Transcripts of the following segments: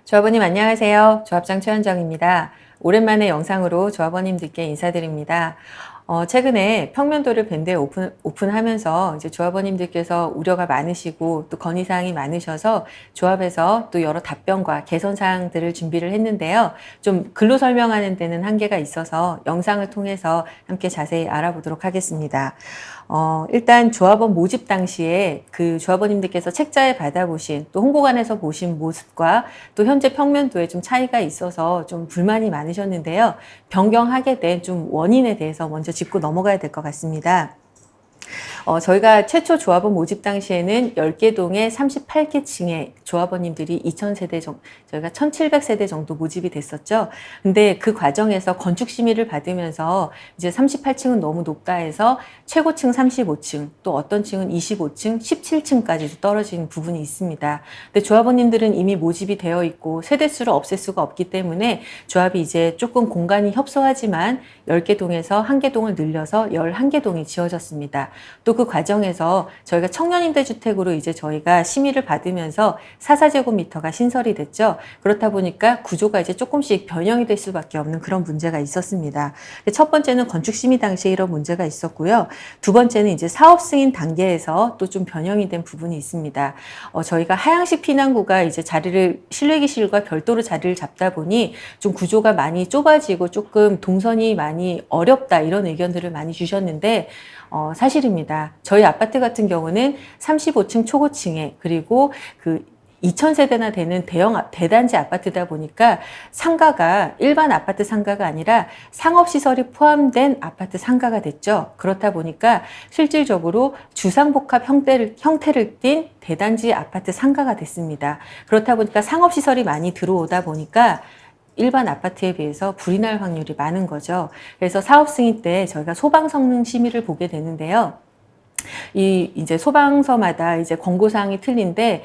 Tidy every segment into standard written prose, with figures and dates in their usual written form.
조합원님 안녕하세요. 조합장 최현정입니다. 오랜만에 영상으로 조합원님들께 인사드립니다. 최근에 평면도를 밴드에 오픈하면서 이제 조합원님들께서 우려가 많으시고 또 건의사항이 많으셔서 조합에서 또 여러 답변과 개선사항들을 준비를 했는데요. 좀 글로 설명하는 데는 한계가 있어서 영상을 통해서 함께 자세히 알아보도록 하겠습니다. 일단 조합원 모집 당시에 그 조합원님들께서 책자에 받아보신 또 홍보관에서 보신 모습과 또 현재 평면도에 좀 차이가 있어서 좀 불만이 많으셨는데요. 변경하게 된 좀 원인에 대해서 먼저 짚고 넘어가야 될 것 같습니다. 저희가 최초 조합원 모집 당시에는 10개 동에 38개 층의 조합원님들이 2000세대 정도, 저희가 1700세대 정도 모집이 됐었죠. 근데 그 과정에서 건축 심의를 받으면서 이제 38층은 너무 높다 해서 최고층 35층, 또 어떤 층은 25층, 17층까지도 떨어진 부분이 있습니다. 근데 조합원님들은 이미 모집이 되어 있고 세대수를 없앨 수가 없기 때문에 조합이 이제 조금 공간이 협소하지만 10개 동에서 1개 동을 늘려서 11개 동이 지어졌습니다. 또 그 과정에서 저희가 청년임대주택으로 이제 저희가 심의를 받으면서 44제곱미터가 신설이 됐죠. 그렇다 보니까 구조가 이제 조금씩 변형이 될 수밖에 없는 그런 문제가 있었습니다. 첫 번째는 건축 심의 당시에 이런 문제가 있었고요. 두 번째는 이제 사업 승인 단계에서 또 좀 변형이 된 부분이 있습니다. 저희가 하향식 피난구가 이제 자리를 실외기실과 별도로 자리를 잡다 보니 좀 구조가 많이 좁아지고 조금 동선이 많이 어렵다 이런 의견들을 많이 주셨는데 사실입니다. 저희 아파트 같은 경우는 35층 초고층에 그리고 그 2000세대나 되는 대단지 아파트다 보니까 상가가 일반 아파트 상가가 아니라 상업시설이 포함된 아파트 상가가 됐죠. 그렇다 보니까 실질적으로 주상복합 형태를 띤 대단지 아파트 상가가 됐습니다. 그렇다 보니까 상업시설이 많이 들어오다 보니까 일반 아파트에 비해서 불이 날 확률이 많은 거죠. 그래서 사업 승인 때 저희가 소방 성능 심의를 보게 되는데요. 이제 소방서마다 이제 권고사항이 틀린데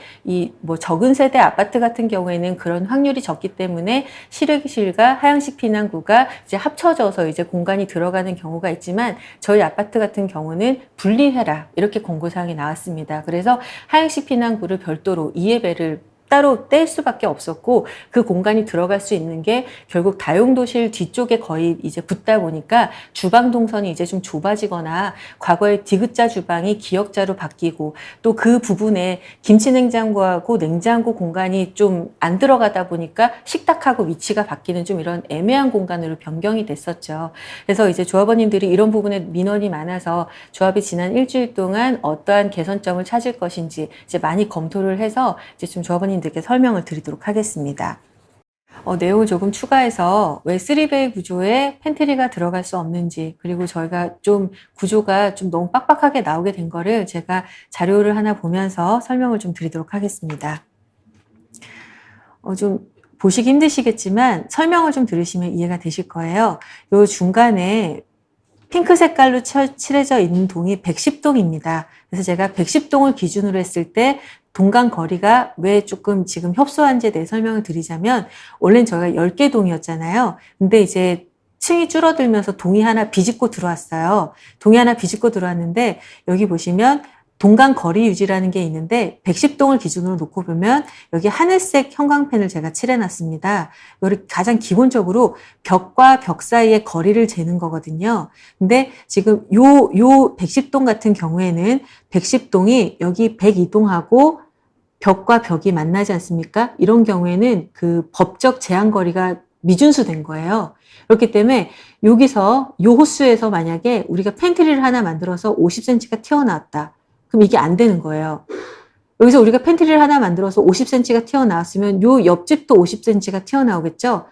뭐 적은 세대 아파트 같은 경우에는 그런 확률이 적기 때문에 실외기실과 하향식 피난구가 이제 합쳐져서 이제 공간이 들어가는 경우가 있지만 저희 아파트 같은 경우는 분리해라 이렇게 권고사항이 나왔습니다. 그래서 하향식 피난구를 별도로 2예배를 따로 뗄 수밖에 없었고 그 공간이 들어갈 수 있는 게 결국 다용도실 뒤쪽에 거의 이제 붙다 보니까 주방 동선이 이제 좀 좁아지거나 과거에 디귿자 주방이 기역자로 바뀌고 또 그 부분에 김치냉장고하고 냉장고 공간이 좀 안 들어가다 보니까 식탁하고 위치가 바뀌는 좀 이런 애매한 공간으로 변경이 됐었죠. 그래서 이제 조합원님들이 이런 부분에 민원이 많아서 조합이 지난 일주일 동안 어떠한 개선점을 찾을 것인지 이제 많이 검토를 해서 이제 좀 조합원님들께 설명을 드리도록 하겠습니다. 내용을 조금 추가해서 왜 3베이 구조에 팬트리가 들어갈 수 없는지 그리고 저희가 좀 구조가 좀 너무 빡빡하게 나오게 된 거를 제가 자료를 하나 보면서 설명을 좀 드리도록 하겠습니다. 좀 보시기 힘드시겠지만 설명을 좀 들으시면 이해가 되실 거예요. 요 중간에 핑크 색깔로 칠해져 있는 동이 110동입니다. 그래서 제가 110동을 기준으로 했을 때 동간 거리가 왜 조금 지금 협소한지에 대해 설명을 드리자면 원래는 저희가 10개 동이었잖아요. 근데 이제 층이 줄어들면서 동이 하나 비집고 들어왔어요. 동이 하나 비집고 들어왔는데 여기 보시면 동간 거리 유지라는 게 있는데 110동을 기준으로 놓고 보면 여기 하늘색 형광펜을 제가 칠해놨습니다. 이걸 가장 기본적으로 벽과 벽 사이의 거리를 재는 거거든요. 근데 지금 요 110동 같은 경우에는 110동이 여기 102동하고 벽과 벽이 만나지 않습니까? 이런 경우에는 그 법적 제한 거리가 미준수된 거예요. 그렇기 때문에 여기서 요 호수에서 만약에 우리가 팬트리를 하나 만들어서 50cm가 튀어나왔다. 그럼 이게 안 되는 거예요. 여기서 우리가 팬트리를 하나 만들어서 50cm가 튀어나왔으면 요 옆집도 50cm가 튀어나오겠죠?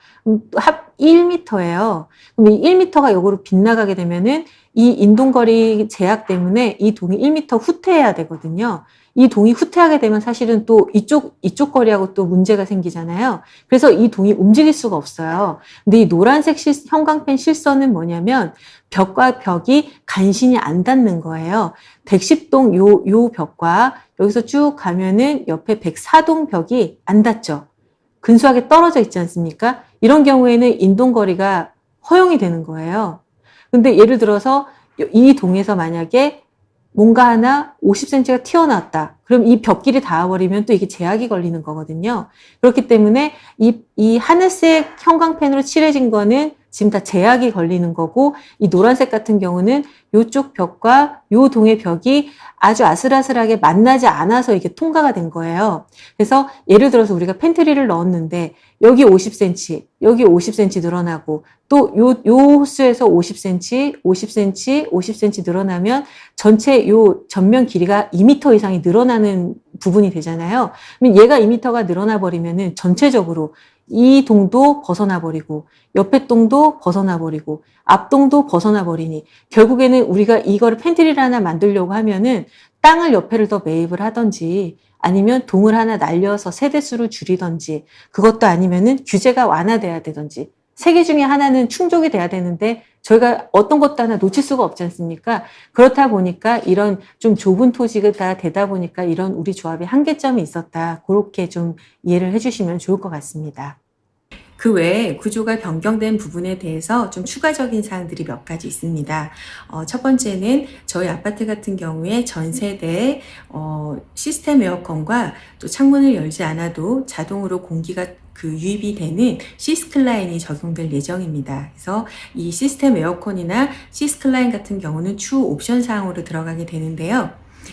합 1m예요. 그럼 이 1m가 역으로 빗나가게 되면은 이 인동거리 제약 때문에 이 동이 1m 후퇴해야 되거든요. 이 동이 후퇴하게 되면 사실은 또 이쪽 거리하고 또 문제가 생기잖아요. 그래서 이 동이 움직일 수가 없어요. 근데 이 노란색 형광펜 실선은 뭐냐면 벽과 벽이 간신히 안 닿는 거예요. 110동 요 벽과 여기서 쭉 가면은 옆에 104동 벽이 안 닿죠. 근소하게 떨어져 있지 않습니까? 이런 경우에는 인동거리가 허용이 되는 거예요. 근데 예를 들어서 이 동에서 만약에 뭔가 하나 50cm가 튀어나왔다. 그럼 이 벽끼리 닿아버리면 또 이게 제약이 걸리는 거거든요. 그렇기 때문에 이 하늘색 형광펜으로 칠해진 거는 지금 다 제약이 걸리는 거고, 이 노란색 같은 경우는 이쪽 벽과 요 동의 벽이 아주 아슬아슬하게 만나지 않아서 이게 통과가 된 거예요. 그래서 예를 들어서 우리가 팬트리를 넣었는데 여기 50cm, 여기 50cm 늘어나고 또 요 호수에서 50cm, 50cm, 50cm 늘어나면 전체 요 전면 길이가 2m 이상이 늘어나는 부분이 되잖아요. 그럼 얘가 2m가 늘어나 버리면은 전체적으로 이 동도 벗어나 버리고 옆에 동도 벗어나 버리고 앞동도 벗어나 버리니 결국에는 우리가 이거를 팬트리를 하나 만들려고 하면은 땅을 옆에를 더 매입을 하든지 아니면 동을 하나 날려서 세대수를 줄이든지 그것도 아니면은 규제가 완화돼야 되든지 세 개 중에 하나는 충족이 돼야 되는데 저희가 어떤 것도 하나 놓칠 수가 없지 않습니까? 그렇다 보니까 이런 좀 좁은 토지가 되다 보니까 이런 우리 조합의 한계점이 있었다. 그렇게 좀 이해를 해주시면 좋을 것 같습니다. 그 외에 구조가 변경된 부분에 대해서 좀 추가적인 사항들이 몇 가지 있습니다. 첫 번째는 저희 아파트 같은 경우에 전 세대 시스템 에어컨과 또 창문을 열지 않아도 자동으로 공기가 유입이 되는 시스클라인이 적용될 예정입니다. 그래서 이 시스템 에어컨이나 시스클라인 같은 경우는 추후 옵션 사항으로 들어가게 되는데요.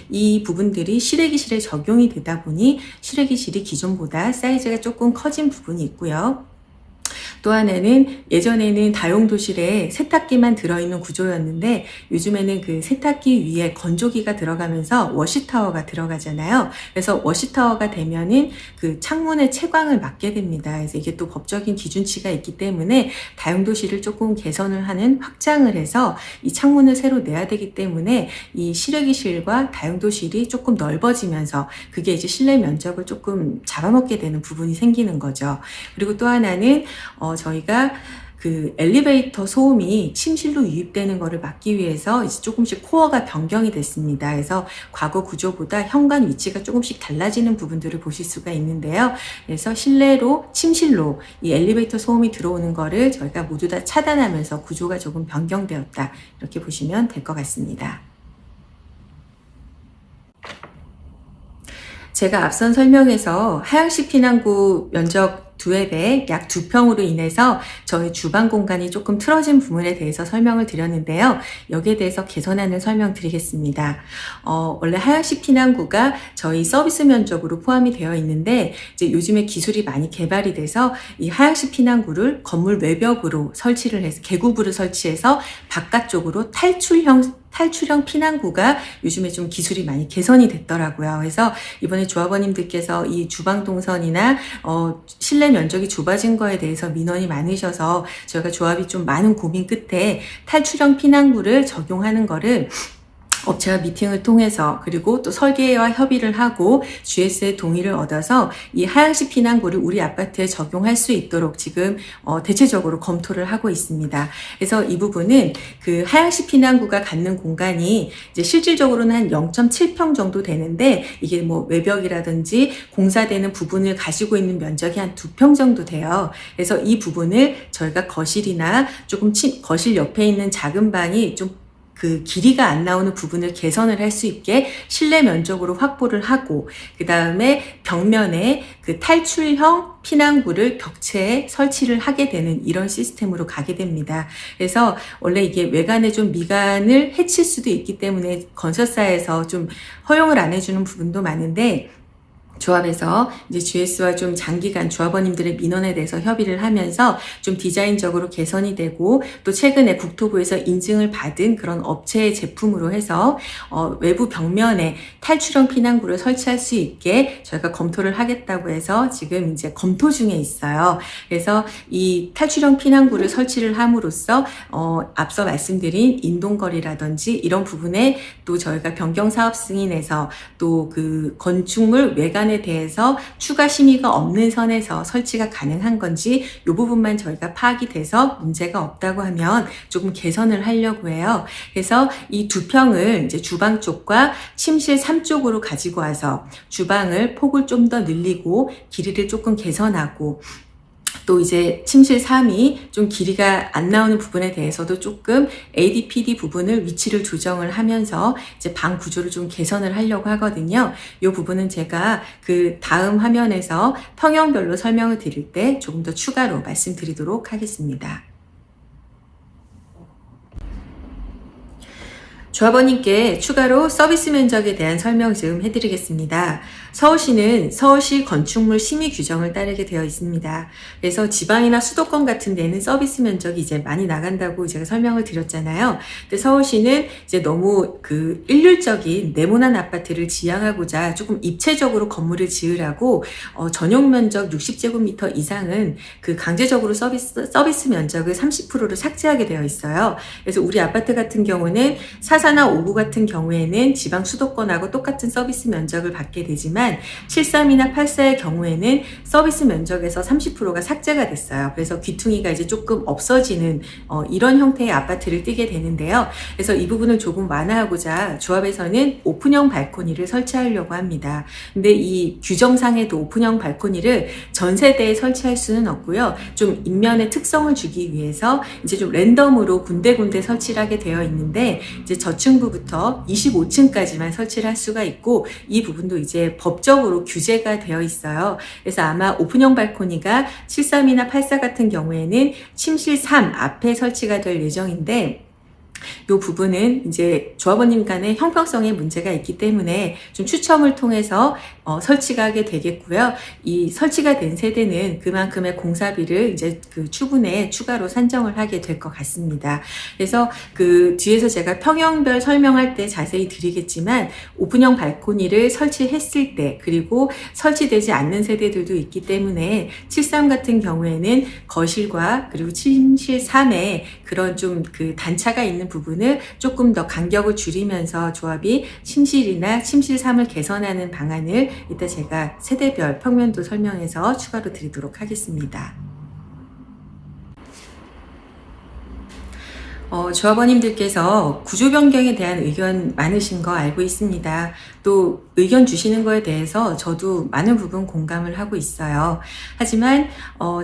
이 부분들이 실외기실에 적용이 되다 보니 실외기실이 기존보다 사이즈가 조금 커진 부분이 있고요. 또 하나는 예전에는 다용도실에 세탁기만 들어있는 구조였는데 요즘에는 그 세탁기 위에 건조기가 들어가면서 워시타워가 들어가잖아요. 그래서 워시타워가 되면은 그 창문의 채광을 막게 됩니다. 그래서 이게 또 법적인 기준치가 있기 때문에 다용도실을 조금 개선을 하는 확장을 해서 이 창문을 새로 내야 되기 때문에 이 실외기실과 다용도실이 조금 넓어지면서 그게 이제 실내 면적을 조금 잡아먹게 되는 부분이 생기는 거죠. 그리고 또 하나는 저희가 그 엘리베이터 소음이 침실로 유입되는 것을 막기 위해서 이제 조금씩 코어가 변경이 됐습니다. 그래서 과거 구조보다 현관 위치가 조금씩 달라지는 부분들을 보실 수가 있는데요. 그래서 실내로, 침실로 이 엘리베이터 소음이 들어오는 거를 저희가 모두 다 차단하면서 구조가 조금 변경되었다. 이렇게 보시면 될 것 같습니다. 제가 앞선 설명에서 하향식 피난구 면적 2회 약 2평으로 인해서 저희 주방 공간이 조금 틀어진 부분에 대해서 설명을 드렸는데요. 여기에 대해서 개선안을 설명드리겠습니다. 원래 하향식 피난구가 저희 서비스 면적으로 포함이 되어 있는데 이제 요즘에 기술이 많이 개발이 돼서 이 하향식 피난구를 건물 외벽으로 설치를 해서 개구부를 설치해서 바깥쪽으로 탈출형 피난구가 요즘에 좀 기술이 많이 개선이 됐더라고요. 그래서 이번에 조합원님들께서 이 주방 동선이나 실내 면적이 좁아진 거에 대해서 민원이 많으셔서 저희가 조합이 좀 많은 고민 끝에 탈출형 피난구를 적용하는 거를 업체와 미팅을 통해서 그리고 또 설계와 협의를 하고 GS의 동의를 얻어서 이 하향식 피난구를 우리 아파트에 적용할 수 있도록 지금 대체적으로 검토를 하고 있습니다. 그래서 이 부분은 그 하향식 피난구가 갖는 공간이 이제 실질적으로는 한 0.7평 정도 되는데 이게 뭐 외벽이라든지 공사되는 부분을 가지고 있는 면적이 한 2평 정도 돼요. 그래서 이 부분을 저희가 거실이나 조금 거실 옆에 있는 작은 방이 좀 그 길이가 안 나오는 부분을 개선을 할 수 있게 실내 면적으로 확보를 하고 그 다음에 벽면에 그 탈출형 피난구를 벽체에 설치를 하게 되는 이런 시스템으로 가게 됩니다. 그래서 원래 이게 외관에 좀 미간을 해칠 수도 있기 때문에 건설사에서 좀 허용을 안 해주는 부분도 많은데 조합에서 이제 GS와 좀 장기간 조합원님들의 민원에 대해서 협의를 하면서 좀 디자인적으로 개선이 되고 또 최근에 국토부에서 인증을 받은 그런 업체의 제품으로 해서 외부 벽면에 탈출형 피난구를 설치할 수 있게 저희가 검토를 하겠다고 해서 지금 이제 검토 중에 있어요. 그래서 이 탈출형 피난구를 설치를 함으로써 앞서 말씀드린 인동거리라든지 이런 부분에 또 저희가 변경 사업 승인에서 또 그 건축물 외관에 대해서 추가 심의가 없는 선에서 설치가 가능한 건지 이 부분만 저희가 파악이 돼서 문제가 없다고 하면 조금 개선을 하려고 해요. 그래서 이 2평을 이제 주방 쪽과 침실 3쪽으로 가지고 와서 주방을 폭을 좀 더 늘리고 길이를 조금 개선하고 또 이제 침실 3이 좀 길이가 안 나오는 부분에 대해서도 조금 ADPD 부분을 위치를 조정을 하면서 이제 방 구조를 좀 개선을 하려고 하거든요. 이 부분은 제가 그 다음 화면에서 평형별로 설명을 드릴 때 조금 더 추가로 말씀드리도록 하겠습니다. 조합원님께 추가로 서비스 면적에 대한 설명 좀 해드리겠습니다. 서울시는 서울시 건축물 심의 규정을 따르게 되어 있습니다. 그래서 지방이나 수도권 같은 데는 서비스 면적이 이제 많이 나간다고 제가 설명을 드렸잖아요. 근데 서울시는 이제 너무 그 일률적인 네모난 아파트를 지향하고자 조금 입체적으로 건물을 지으라고 전용 면적 60제곱미터 이상은 그 강제적으로 서비스 면적을 30%를 삭제하게 되어 있어요. 그래서 우리 아파트 같은 경우는 사사나 5구 같은 경우에는 지방 수도권하고 똑같은 서비스 면적을 받게 되지만 73이나 84의 경우에는 서비스 면적에서 30%가 삭제가 됐어요. 그래서 귀퉁이가 이제 조금 없어지는 이런 형태의 아파트를 띄게 되는데요. 그래서 이 부분을 조금 완화하고자 조합에서는 오픈형 발코니를 설치하려고 합니다. 근데 이 규정상에도 오픈형 발코니를 전 세대에 설치할 수는 없고요. 좀 인면의 특성을 주기 위해서 이제 좀 랜덤으로 군데군데 설치를 하게 되어 있는데 이제 저층부부터 25층까지만 설치를 할 수가 있고 이 부분도 이제 법적으로 규제가 되어 있어요. 그래서 아마 오픈형 발코니가 73이나 84 같은 경우에는 침실 3 앞에 설치가 될 예정인데 이 부분은 이제 조합원님 간의 형평성에 문제가 있기 때문에 좀 추첨을 통해서 설치가 하게 되겠고요. 이 설치가 된 세대는 그만큼의 공사비를 이제 그 추분에 추가로 산정을 하게 될 것 같습니다. 그래서 그 뒤에서 제가 평형별 설명할 때 자세히 드리겠지만 오픈형 발코니를 설치했을 때 그리고 설치되지 않는 세대들도 있기 때문에 73 같은 경우에는 거실과 그리고 침실 3에 그런 좀 그 단차가 있는 부분을 조금 더 간격을 줄이면서 조합이 침실이나 침실 3을 개선하는 방안을 이따 제가 세대별 평면도 설명해서 추가로 드리도록 하겠습니다. 조합원님들께서 구조 변경에 대한 의견 많으신 거 알고 있습니다. 또 의견 주시는 거에 대해서 저도 많은 부분 공감을 하고 있어요. 하지만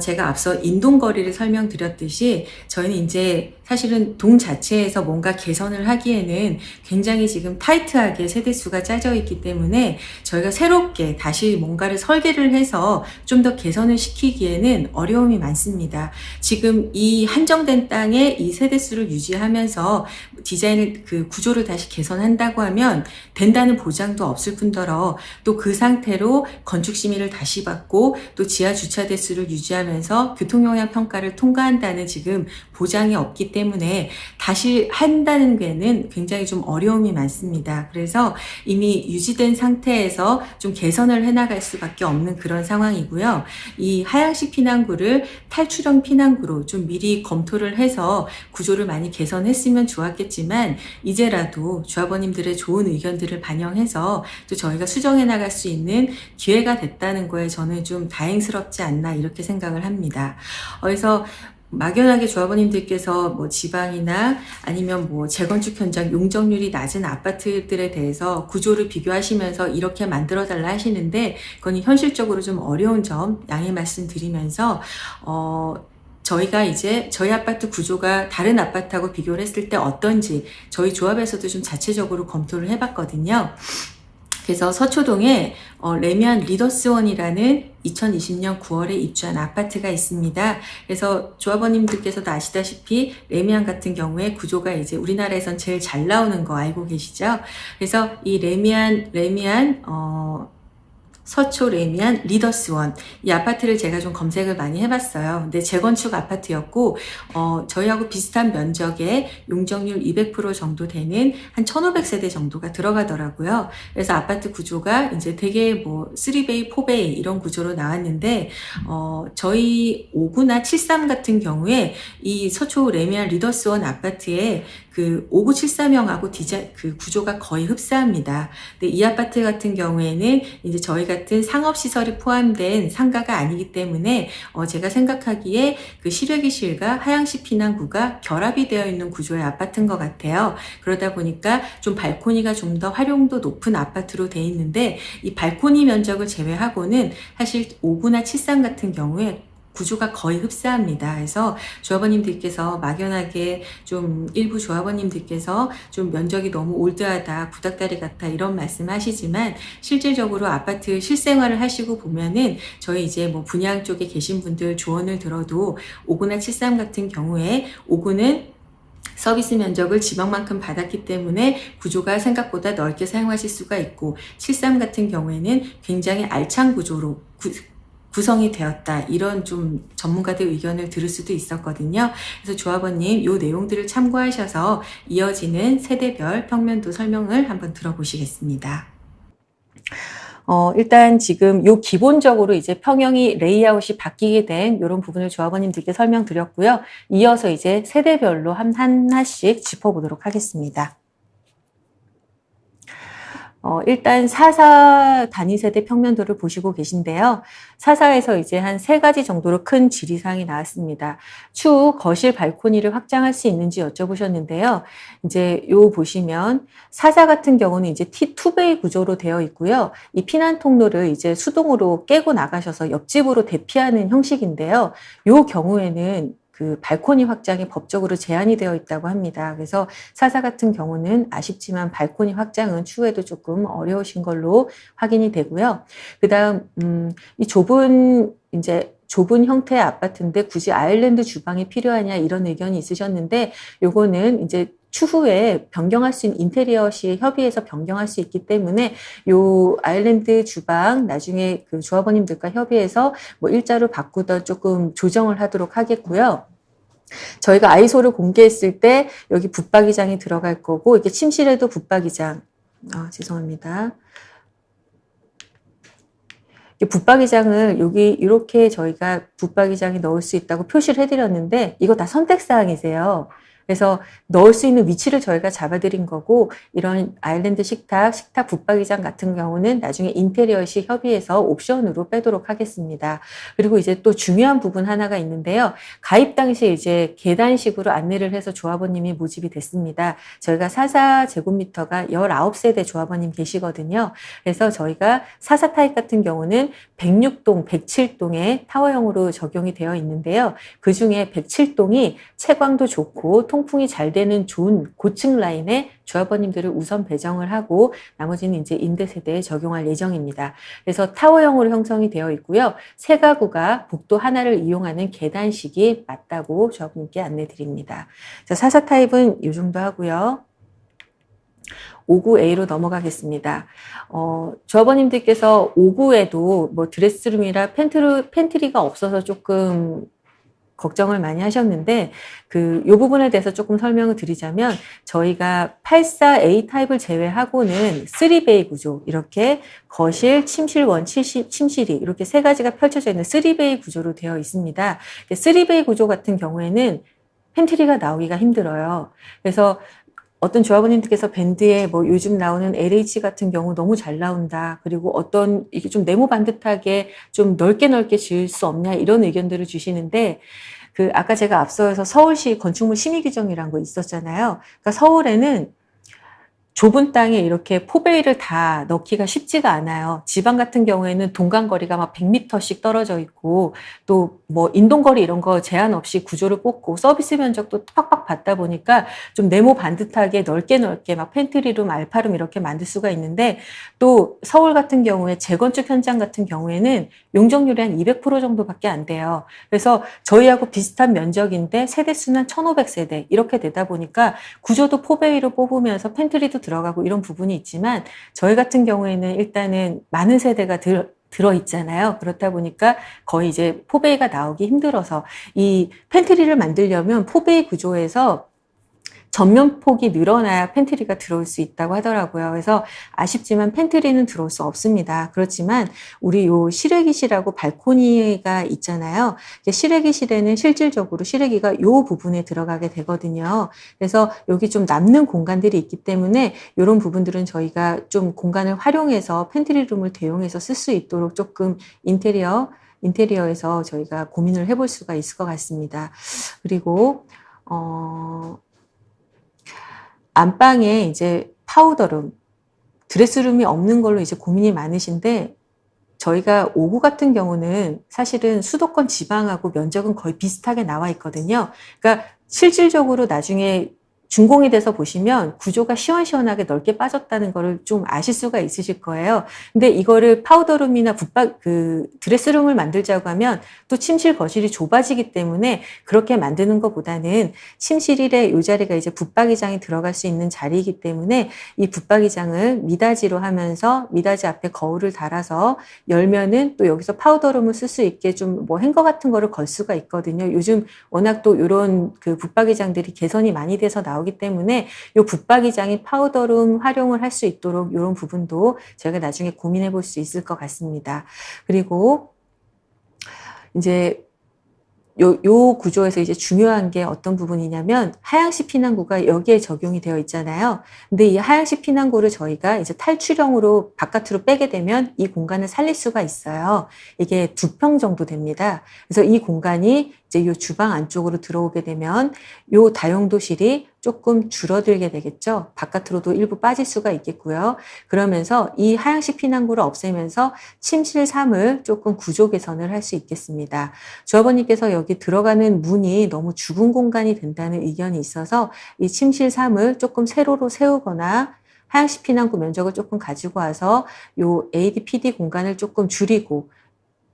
제가 앞서 인동거리를 설명드렸듯이 저희는 이제 사실은 동 자체에서 뭔가 개선을 하기에는 굉장히 지금 타이트하게 세대수가 짜져 있기 때문에 저희가 새롭게 다시 뭔가를 설계를 해서 좀 더 개선을 시키기에는 어려움이 많습니다. 지금 이 한정된 땅에 이 세대수를 유지하면서 디자인을 그 구조를 다시 개선한다고 하면 된다는 보장도 없을 뿐더러 또 그 상태로 건축 심의를 다시 받고 또 지하 주차 대수를 유지하면서 교통영향 평가를 통과한다는 지금 보장이 없기 때문에 다시 한다는 게는 굉장히 좀 어려움이 많습니다. 그래서 이미 유지된 상태에서 좀 개선을 해나갈 수밖에 없는 그런 상황이고요. 이 하향식 피난구를 탈출형 피난구로 좀 미리 검토를 해서 구조를 많이 개선했으면 좋았겠지만 이제라도 조합원님들의 좋은 의견들을 반영해서 또 저희가 수정해 나갈 수 있는 기회가 됐다는 거에 저는 좀 다행스럽지 않나 이렇게 생각을 합니다. 그래서 막연하게 조합원님들께서 뭐 지방이나 아니면 뭐 재건축 현장 용적률이 낮은 아파트들에 대해서 구조를 비교하시면서 이렇게 만들어 달라 하시는데 그건 현실적으로 좀 어려운 점 양해 말씀드리면서 저희가 이제 저희 아파트 구조가 다른 아파트하고 비교를 했을 때 어떤지 저희 조합에서도 좀 자체적으로 검토를 해봤거든요. 그래서 서초동에 레미안 리더스원이라는 2020년 9월에 입주한 아파트가 있습니다. 그래서 조합원님들께서도 아시다시피 레미안 같은 경우에 구조가 이제 우리나라에선 제일 잘 나오는 거 알고 계시죠? 그래서 이 레미안 서초 레미안 리더스원 이 아파트를 제가 좀 검색을 많이 해봤어요. 근데 재건축 아파트였고 저희하고 비슷한 면적에 용적률 200% 정도 되는 한 1500세대 정도가 들어가더라고요. 그래서 아파트 구조가 이제 되게 뭐 3베이, 4베이 이런 구조로 나왔는데 저희 5구나 73 같은 경우에 이 서초 레미안 리더스원 아파트에 그 59, 73형하고 그 구조가 거의 흡사합니다. 근데 이 아파트 같은 경우에는 이제 저희 같은 상업시설이 포함된 상가가 아니기 때문에 제가 생각하기에 그 실외기실과 하향식 피난구가 결합이 되어 있는 구조의 아파트인 것 같아요. 그러다 보니까 좀 발코니가 좀 더 활용도 높은 아파트로 돼 있는데 이 발코니 면적을 제외하고는 사실 5구나 73 같은 경우에 구조가 거의 흡사합니다. 그래서 조합원님들께서 막연하게 좀 일부 조합원님들께서 좀 면적이 너무 올드하다, 구닥다리 같아 이런 말씀하시지만 실질적으로 아파트 실생활을 하시고 보면은 저희 이제 뭐 분양 쪽에 계신 분들 조언을 들어도 5구나 73 같은 경우에 5구는 서비스 면적을 지방만큼 받았기 때문에 구조가 생각보다 넓게 사용하실 수가 있고 73 같은 경우에는 굉장히 알찬 구조로 구성이 되었다. 이런 좀 전문가들 의견을 들을 수도 있었거든요. 그래서 조합원님 이 내용들을 참고하셔서 이어지는 세대별 평면도 설명을 한번 들어보시겠습니다. 일단 지금 요 기본적으로 이제 평형이 레이아웃이 바뀌게 된 이런 부분을 조합원님들께 설명드렸고요. 이어서 이제 세대별로 하나씩 짚어보도록 하겠습니다. 일단 4사 단위 세대 평면도를 보시고 계신데요. 4사에서 이제 한 3가지 정도로 큰 지리사항이 나왔습니다. 추후 거실 발코니를 확장할 수 있는지 여쭤보셨는데요. 이제 요 보시면 4사 같은 경우는 이제 T2베이 구조로 되어 있고요. 이 피난 통로를 이제 수동으로 깨고 나가셔서 옆집으로 대피하는 형식인데요. 요 경우에는 그 발코니 확장이 법적으로 제한이 되어 있다고 합니다. 그래서 4사 같은 경우는 아쉽지만 발코니 확장은 추후에도 조금 어려우신 걸로 확인이 되고요. 그 다음, 이 좁은 형태의 아파트인데 굳이 아일랜드 주방이 필요하냐 이런 의견이 있으셨는데 요거는 이제 추후에 변경할 수 있는 인테리어 시 협의해서 변경할 수 있기 때문에 요 아일랜드 주방 나중에 그 조합원님들과 협의해서 뭐 일자로 바꾸던 조금 조정을 하도록 하겠고요. 저희가 아이소를 공개했을 때 여기 붙박이장이 들어갈 거고 이게 침실에도 붙박이장 죄송합니다. 붙박이장을 여기 이렇게 저희가 붙박이장이 넣을 수 있다고 표시를 해드렸는데 이거 다 선택사항이세요. 그래서 넣을 수 있는 위치를 저희가 잡아드린 거고 이런 아일랜드 식탁 붙박이장 같은 경우는 나중에 인테리어 시 협의해서 옵션으로 빼도록 하겠습니다. 그리고 이제 또 중요한 부분 하나가 있는데요. 가입 당시에 이제 계단식으로 안내를 해서 조합원님이 모집이 됐습니다. 저희가 44제곱미터가 19세대 조합원님 계시거든요. 그래서 저희가 4사 타입 같은 경우는 106동, 107동에 타워형으로 적용이 되어 있는데요. 그 중에 107동이 채광도 좋고 통풍이 잘 되는 좋은 고층 라인에 조합원님들을 우선 배정을 하고 나머지는 이제 임대세대에 적용할 예정입니다. 그래서 타워형으로 형성이 되어 있고요. 세 가구가 복도 하나를 이용하는 계단식이 맞다고 조합원님께 안내 드립니다. 4사 타입은 이 정도 하고요. 5구A로 넘어가겠습니다. 조합원님들께서 5구에도 뭐 드레스룸이라 팬트리가 없어서 조금 걱정을 많이 하셨는데 요 부분에 대해서 조금 설명을 드리자면 저희가 84A 타입을 제외하고는 3베이 구조 이렇게 거실, 침실원, 침실이 이렇게 3가지가 펼쳐져 있는 3베이 구조로 되어 있습니다. 3베이 구조 같은 경우에는 팬트리가 나오기가 힘들어요. 그래서 어떤 조합원님들께서 밴드에 뭐 요즘 나오는 LH 같은 경우 너무 잘 나온다. 그리고 어떤 이게 좀 네모 반듯하게 좀 넓게 지을 수 없냐 이런 의견들을 주시는데 아까 제가 앞서서 서울시 건축물 심의 규정이라는 거 있었잖아요. 그러니까 서울에는 좁은 땅에 이렇게 포베이를 다 넣기가 쉽지가 않아요. 지방 같은 경우에는 동간거리가 막 100m씩 떨어져 있고 또 뭐 인동거리 이런 거 제한 없이 구조를 뽑고 서비스 면적도 팍팍 받다 보니까 좀 네모 반듯하게 넓게 막 팬트리룸, 알파룸 이렇게 만들 수가 있는데 또 서울 같은 경우에 재건축 현장 같은 경우에는 용적률이 한 200% 정도밖에 안 돼요. 그래서 저희하고 비슷한 면적인데 세대수는 1,500세대 이렇게 되다 보니까 구조도 포베이로 뽑으면서 팬트리도 들어가고 이런 부분이 있지만 저희 같은 경우에는 일단은 많은 세대가 들어있잖아요. 그렇다 보니까 거의 이제 포베이가 나오기 힘들어서 이 팬트리를 만들려면 포베이 구조에서 전면 폭이 늘어나야 팬트리가 들어올 수 있다고 하더라고요. 그래서 아쉽지만 팬트리는 들어올 수 없습니다. 그렇지만 우리 요 실외기실하고 발코니가 있잖아요. 실외기실에는 실질적으로 실외기가 요 부분에 들어가게 되거든요. 그래서 여기 좀 남는 공간들이 있기 때문에 이런 부분들은 저희가 좀 공간을 활용해서 팬트리룸을 대용해서 쓸 수 있도록 조금 인테리어에서 저희가 고민을 해볼 수가 있을 것 같습니다. 그리고 안방에 이제 파우더룸, 드레스룸이 없는 걸로 이제 고민이 많으신데 저희가 5구 같은 경우는 사실은 수도권 지방하고 면적은 거의 비슷하게 나와 있거든요. 그러니까 실질적으로 나중에 준공이 돼서 보시면 구조가 시원시원하게 넓게 빠졌다는 거를 좀 아실 수가 있으실 거예요. 근데 이거를 파우더룸이나 드레스룸을 만들자고 하면 또 침실 거실이 좁아지기 때문에 그렇게 만드는 것보다는 침실의 이 자리가 이제 붙박이장이 들어갈 수 있는 자리이기 때문에 이 붙박이장을 미닫이로 하면서 미닫이 앞에 거울을 달아서 열면은 또 여기서 파우더룸을 쓸 수 있게 좀 뭐 행거 같은 거를 걸 수가 있거든요. 요즘 워낙 또 이런 그 붙박이장들이 개선이 많이 돼서 나오기 때문에 이 붙박이장이 파우더룸 활용을 할 수 있도록 이런 부분도 저희가 나중에 고민해 볼 수 있을 것 같습니다. 그리고 이제 요 구조에서 이제 중요한 게 어떤 부분이냐면 하향식 피난구가 여기에 적용이 되어 있잖아요. 근데 이 하향식 피난구를 저희가 이제 탈출형으로 바깥으로 빼게 되면 이 공간을 살릴 수가 있어요. 이게 2평 정도 됩니다. 그래서 이 공간이 이제 요 주방 안쪽으로 들어오게 되면 요 다용도실이 조금 줄어들게 되겠죠. 바깥으로도 일부 빠질 수가 있겠고요. 그러면서 이 하향식 피난구를 없애면서 침실 3을 조금 구조 개선을 할 수 있겠습니다. 조합원님께서 여기 들어가는 문이 너무 죽은 공간이 된다는 의견이 있어서 이 침실 3을 조금 세로로 세우거나 하향식 피난구 면적을 조금 가지고 와서 요 AD/PD 공간을 조금 줄이고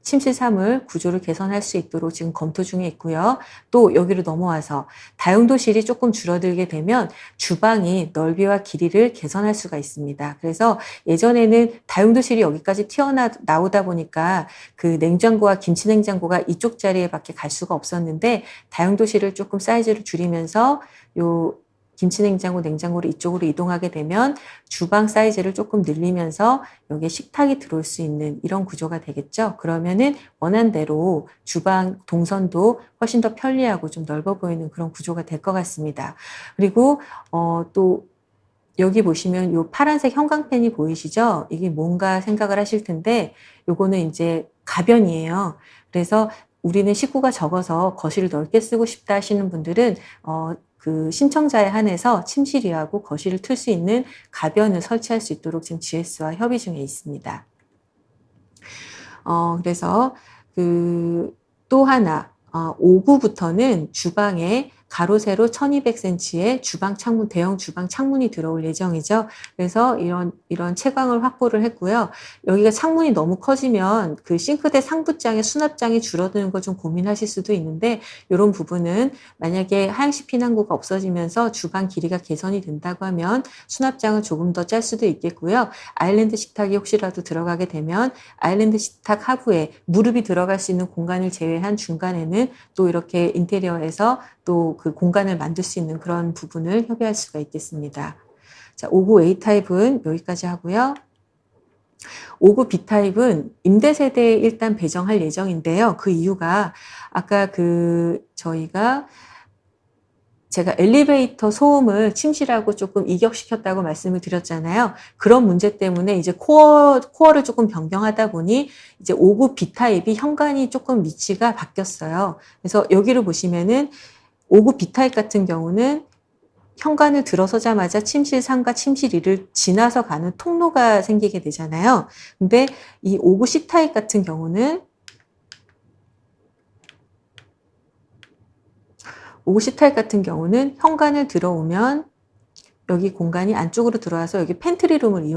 침실 3을 구조를 개선할 수 있도록 지금 검토 중에 있고요. 또 여기로 넘어와서 다용도실이 조금 줄어들게 되면 주방이 넓이와 길이를 개선할 수가 있습니다. 그래서 예전에는 다용도실이 여기까지 튀어나오다 보니까 그 냉장고와 김치 냉장고가 이쪽 자리에밖에 갈 수가 없었는데 다용도실을 조금 사이즈를 줄이면서 요 김치냉장고, 냉장고를 이쪽으로 이동하게 되면 주방 사이즈를 조금 늘리면서 여기에 식탁이 들어올 수 있는 이런 구조가 되겠죠. 그러면은 원한 대로 주방 동선도 훨씬 더 편리하고 좀 넓어 보이는 그런 구조가 될 것 같습니다. 그리고 또 여기 보시면 이 파란색 형광펜이 보이시죠? 이게 뭔가 생각을 하실 텐데 요거는 이제 가변이에요. 그래서 우리는 식구가 적어서 거실을 넓게 쓰고 싶다 하시는 분들은 그 신청자에 한해서 침실이하고 거실을 틀 수 있는 가변을 설치할 수 있도록 지금 GS와 협의 중에 있습니다. 그래서 또 하나 5구부터는 주방에 가로 세로 1200cm의 주방 창문, 대형 주방 창문이 들어올 예정이죠. 그래서 이런 채광을 확보를 했고요. 여기가 창문이 너무 커지면 그 싱크대 상부장의 수납장이 줄어드는 걸 좀 고민하실 수도 있는데 이런 부분은 만약에 하향식 피난구가 없어지면서 주방 길이가 개선이 된다고 하면 수납장을 조금 더 짤 수도 있겠고요. 아일랜드 식탁이 혹시라도 들어가게 되면 아일랜드 식탁 하부에 무릎이 들어갈 수 있는 공간을 제외한 중간에는 또 이렇게 인테리어에서 또 그 공간을 만들 수 있는 그런 부분을 협의할 수가 있겠습니다. 자, 5구 A타입은 여기까지 하고요. 5구 B타입은 임대 세대에 일단 배정할 예정인데요. 그 이유가 아까 제가 엘리베이터 소음을 침실하고 조금 이격시켰다고 말씀을 드렸잖아요. 그런 문제 때문에 이제 코어를 조금 변경하다 보니 이제 5구 B타입이 현관이 조금 위치가 바뀌었어요. 그래서 여기를 보시면은 5구 B타입 같은 경우는 현관을 들어서자마자 침실 3과 침실 2를 지나서 가는 통로가 생기게 되잖아요. 근데 이 5구 C타입 같은 경우는 5구 C타입 같은 경우는 현관을 들어오면 여기 공간이 안쪽으로 들어와서 여기 팬트리룸을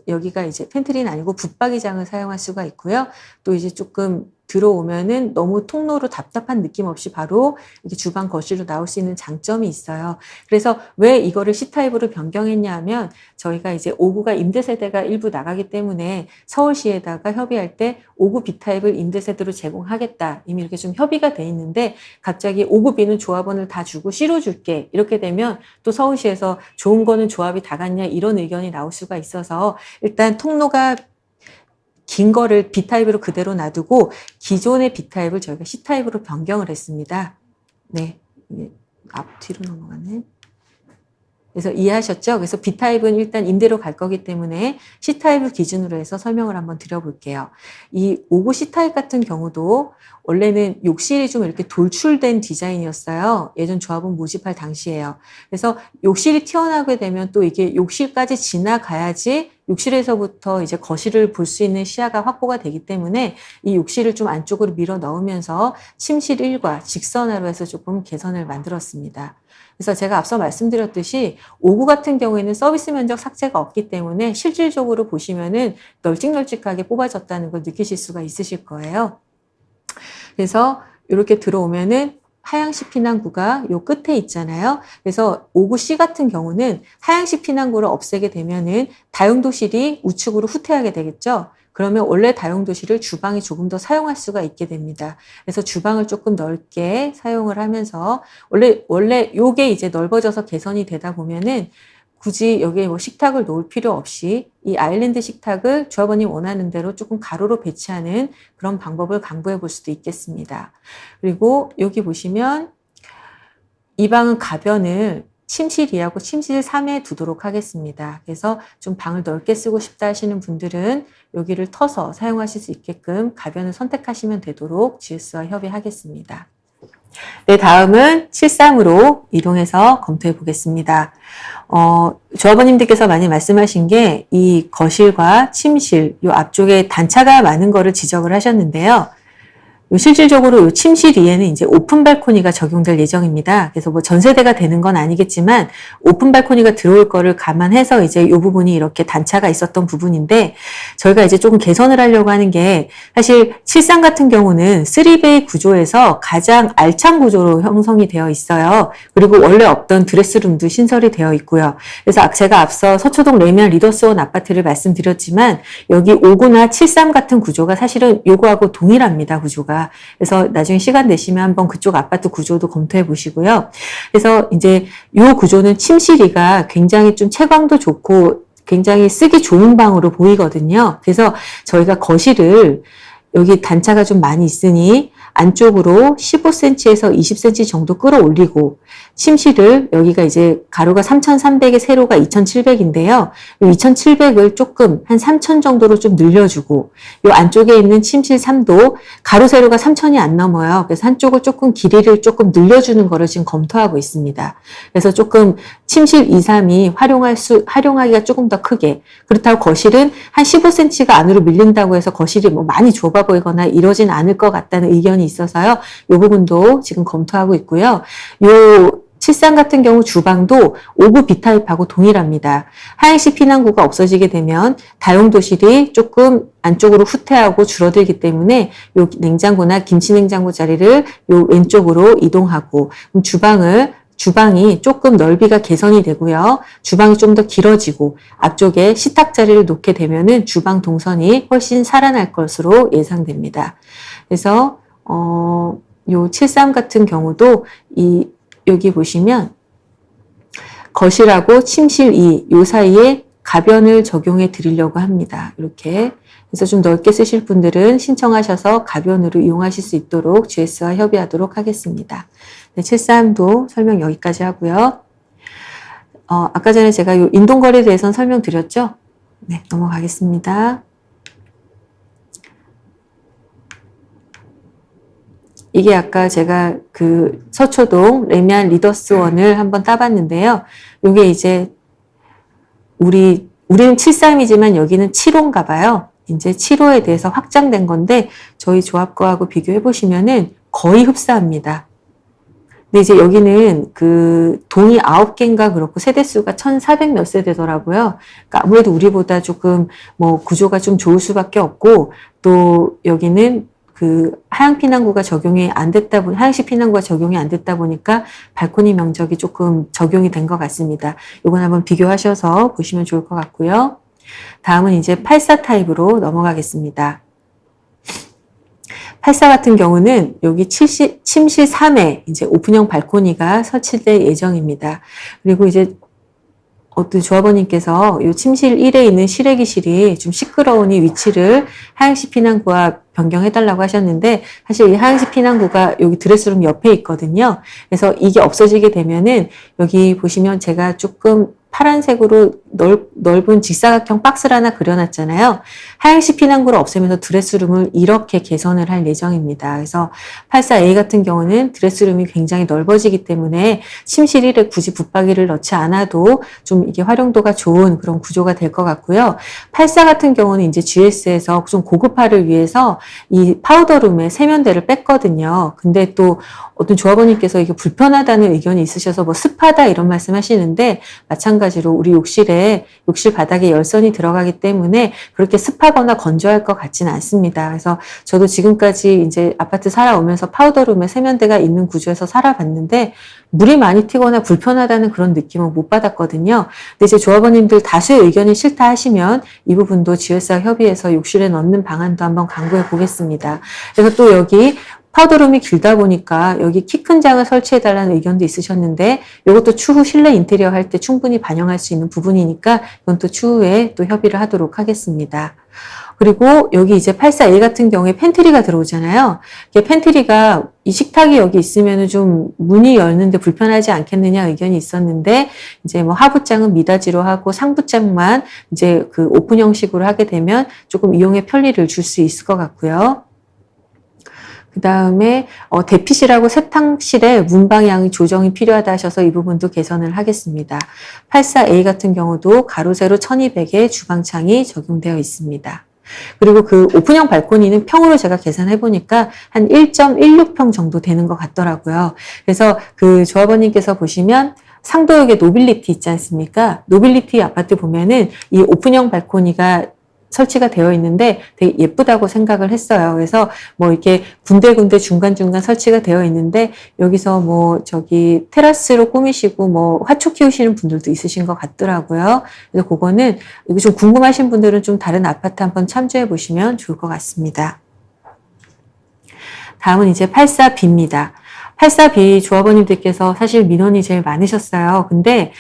여기가 이제 팬트리는 아니고 붙박이장을 사용할 수가 있고요. 또 이제 조금 들어오면은 너무 통로로 답답한 느낌 없이 바로 이렇게 주방 거실로 나올 수 있는 장점이 있어요. 그래서 왜 이거를 C타입으로 변경했냐 하면 저희가 이제 5구가 임대 세대가 일부 나가기 때문에 서울시에다가 협의할 때 5구 B타입을 임대 세대로 제공하겠다. 이미 이렇게 좀 협의가 돼 있는데 갑자기 5구 B는 조합원을 다 주고 C로 줄게. 이렇게 되면 또 서울시에서 좋은 거는 조합이 다 같냐 이런 의견이 나올 수가 있어서 일단 통로가 긴 거를 B타입으로 그대로 놔두고 기존의 B타입을 저희가 C타입으로 변경을 했습니다. 네, 뒤로 넘어가네. 그래서 이해하셨죠? 그래서 B타입은 일단 임대로 갈 거기 때문에 C타입을 기준으로 해서 설명을 한번 드려볼게요. 이 5구 C타입 같은 경우도 원래는 욕실이 좀 이렇게 돌출된 디자인이었어요. 예전 조합원 모집할 당시에요. 그래서 욕실이 튀어나오게 되면 또 이게 욕실까지 지나가야지 욕실에서부터 이제 거실을 볼 수 있는 시야가 확보가 되기 때문에 이 욕실을 좀 안쪽으로 밀어 넣으면서 침실 1과 직선화로 해서 조금 개선을 만들었습니다. 그래서 제가 앞서 말씀드렸듯이 5구 같은 경우에는 서비스 면적 삭제가 없기 때문에 실질적으로 보시면은 널찍널찍하게 뽑아졌다는 걸 느끼실 수가 있으실 거예요. 그래서 이렇게 들어오면은 하향식 피난구가 요 끝에 있잖아요. 그래서 5구 C 같은 경우는 하향식 피난구를 없애게 되면은 다용도실이 우측으로 후퇴하게 되겠죠. 그러면 원래 다용도실을 주방이 조금 더 사용할 수가 있게 됩니다. 그래서 주방을 조금 넓게 사용을 하면서 원래 요게 이제 넓어져서 개선이 되다 보면은 굳이 여기에 뭐 식탁을 놓을 필요 없이 이 아일랜드 식탁을 조합원님 원하는 대로 조금 가로로 배치하는 그런 방법을 강구해 볼 수도 있겠습니다. 그리고 여기 보시면 이 방은 가변을 침실 2하고 침실 3에 두도록 하겠습니다. 그래서 좀 방을 넓게 쓰고 싶다 하시는 분들은 여기를 터서 사용하실 수 있게끔 가변을 선택하시면 되도록 GS와 협의하겠습니다. 네, 다음은 73으로 이동해서 검토해 보겠습니다. 조합원님들께서 많이 말씀하신 게 이 거실과 침실, 요 앞쪽에 단차가 많은 거를 지적을 하셨는데요. 실질적으로 요 침실 2에는 이제 오픈 발코니가 적용될 예정입니다. 그래서 뭐 전세대가 되는 건 아니겠지만 오픈 발코니가 들어올 거를 감안해서 이제 요 부분이 이렇게 단차가 있었던 부분인데 저희가 이제 조금 개선을 하려고 하는 게 사실 73 같은 경우는 3베이 구조에서 가장 알찬 구조로 형성이 되어 있어요. 그리고 원래 없던 드레스룸도 신설이 되어 있고요. 그래서 제가 앞서 서초동 레미안 리더스원 아파트를 말씀드렸지만 여기 5구나 73 같은 구조가 사실은 요거하고 동일합니다. 구조가. 그래서 나중에 시간 되시면 한번 그쪽 아파트 구조도 검토해 보시고요. 그래서 이제 이 구조는 침실이가 굉장히 좀 채광도 좋고 굉장히 쓰기 좋은 방으로 보이거든요. 그래서 저희가 거실을 여기 단차가 좀 많이 있으니 안쪽으로 15cm에서 20cm 정도 끌어올리고 침실을 여기가 이제 가로가 3,300에 세로가 2,700인데요. 이 2,700을 조금 한 3,000 정도로 좀 늘려주고 이 안쪽에 있는 침실 3도 가로 세로가 3,000이 안 넘어요. 그래서 한쪽을 조금 길이를 조금 늘려주는 거를 지금 검토하고 있습니다. 그래서 조금 침실 2, 3이 활용하기가 조금 더 크게 그렇다고 거실은 한 15cm가 안으로 밀린다고 해서 거실이 뭐 많이 좁아 보이거나 이러진 않을 것 같다는 의견이 있어서요. 이 부분도 지금 검토하고 있고요. 요 73 같은 경우 주방도 5구 B타입하고 동일합니다. 하향식 피난구가 없어지게 되면 다용도실이 조금 안쪽으로 후퇴하고 줄어들기 때문에 요 냉장고나 김치냉장고 자리를 요 왼쪽으로 이동하고 주방이 조금 넓이가 개선이 되고요. 주방이 좀 더 길어지고 앞쪽에 식탁 자리를 놓게 되면은 주방 동선이 훨씬 살아날 것으로 예상됩니다. 그래서 요 73 같은 경우도 여기 보시면 거실하고 침실 2, 요 사이에 가변을 적용해 드리려고 합니다. 이렇게. 그래서 좀 넓게 쓰실 분들은 신청하셔서 가변으로 이용하실 수 있도록 GS와 협의하도록 하겠습니다. 네, 73도 설명 여기까지 하고요. 아까 전에 제가 요 인동거리에 대해서는 설명드렸죠? 네, 넘어가겠습니다. 이게 아까 제가 그 서초동 레미안 리더스원을 한번 따봤는데요. 요게 이제 우리는 73이지만 여기는 7호인가 봐요. 이제 7호에 대해서 확장된 건데 저희 조합 거하고 비교해 보시면은 거의 흡사합니다. 근데 이제 여기는 그 동이 9개인가 그렇고 세대수가 1,400 몇 세대더라고요. 그러니까 아무래도 우리보다 조금 뭐 구조가 좀 좋을 수밖에 없고 또 여기는 그 하향식 피난구가 적용이 안 됐다 보니까 발코니 면적이 조금 적용이 된 것 같습니다. 이건 한번 비교하셔서 보시면 좋을 것 같고요. 다음은 이제 84 타입으로 넘어가겠습니다. 84 같은 경우는 여기 침실 3에 이제 오픈형 발코니가 설치될 예정입니다. 그리고 이제 어떤 조합원님께서 이 침실 1에 있는 실외기실이 좀 시끄러우니 위치를 하향식 피난구와 변경해달라고 하셨는데 사실 이 하향식 피난구가 여기 드레스룸 옆에 있거든요. 그래서 이게 없어지게 되면은 여기 보시면 제가 조금 파란색으로 넓은 직사각형 박스를 하나 그려놨잖아요. 하향식 피난구를 없애면서 드레스룸을 이렇게 개선을 할 예정입니다. 그래서 84A 같은 경우는 드레스룸이 굉장히 넓어지기 때문에 침실 1에 굳이 붙박이를 넣지 않아도 좀 이게 활용도가 좋은 그런 구조가 될 것 같고요. 84 같은 경우는 이제 GS에서 좀 고급화를 위해서 이 파우더룸에 세면대를 뺐거든요. 근데 또 어떤 조합원님께서 이게 불편하다는 의견이 있으셔서 뭐 습하다 이런 말씀 하시는데, 마찬가지로 우리 욕실 바닥에 열선이 들어가기 때문에 그렇게 습하거나 건조할 것 같지는 않습니다. 그래서 저도 지금까지 이제 아파트 살아오면서 파우더룸에 세면대가 있는 구조에서 살아봤는데 물이 많이 튀거나 불편하다는 그런 느낌은 못 받았거든요. 근데 이제 조합원님들 다수의 의견이 싫다 하시면 이 부분도 GS와 협의해서 욕실에 넣는 방안도 한번 강구해 보겠습니다. 그래서 또 여기 파우더룸이 길다 보니까 여기 키 큰 장을 설치해달라는 의견도 있으셨는데, 이것도 추후 실내 인테리어 할 때 충분히 반영할 수 있는 부분이니까 이건 또 추후에 또 협의를 하도록 하겠습니다. 그리고 여기 이제 84A 같은 경우에 팬트리가 들어오잖아요. 이게 팬트리가 이 식탁이 여기 있으면 좀 문이 열는데 불편하지 않겠느냐 의견이 있었는데, 이제 뭐 하부장은 미닫이로 하고 상부장만 이제 그 오픈 형식으로 하게 되면 조금 이용의 편리를 줄 수 있을 것 같고요. 그 다음에 대피실하고 세탁실에 문 방향 조정이 필요하다 하셔서 이 부분도 개선을 하겠습니다. 84A 같은 경우도 가로 세로 1200의 주방창이 적용되어 있습니다. 그리고 그 오픈형 발코니는 평으로 제가 계산해 보니까 한 1.16평 정도 되는 것 같더라고요. 그래서 그 조합원님께서 보시면 상도역에 노빌리티 있지 않습니까? 노빌리티 아파트 보면은 이 오픈형 발코니가 설치가 되어 있는데 되게 예쁘다고 생각을 했어요. 그래서 뭐 이렇게 군데군데 중간중간 설치가 되어 있는데, 여기서 뭐 저기 테라스로 꾸미시고 뭐 화초 키우시는 분들도 있으신 것 같더라고요. 그래서 그거는 이거 좀 궁금하신 분들은 좀 다른 아파트 한번 참조해 보시면 좋을 것 같습니다. 다음은 이제 84B입니다. 84B 조합원님들께서 사실 민원이 제일 많으셨어요. 근데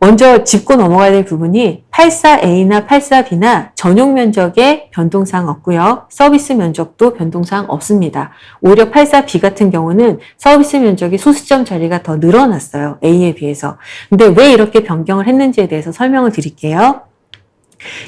먼저 짚고 넘어가야 될 부분이 84A나 84B나 전용 면적에 변동사항 없고요. 서비스 면적도 변동사항 없습니다. 오히려 84B 같은 경우는 서비스 면적이 소수점 자리가 더 늘어났어요. A에 비해서. 근데 왜 이렇게 변경을 했는지에 대해서 설명을 드릴게요.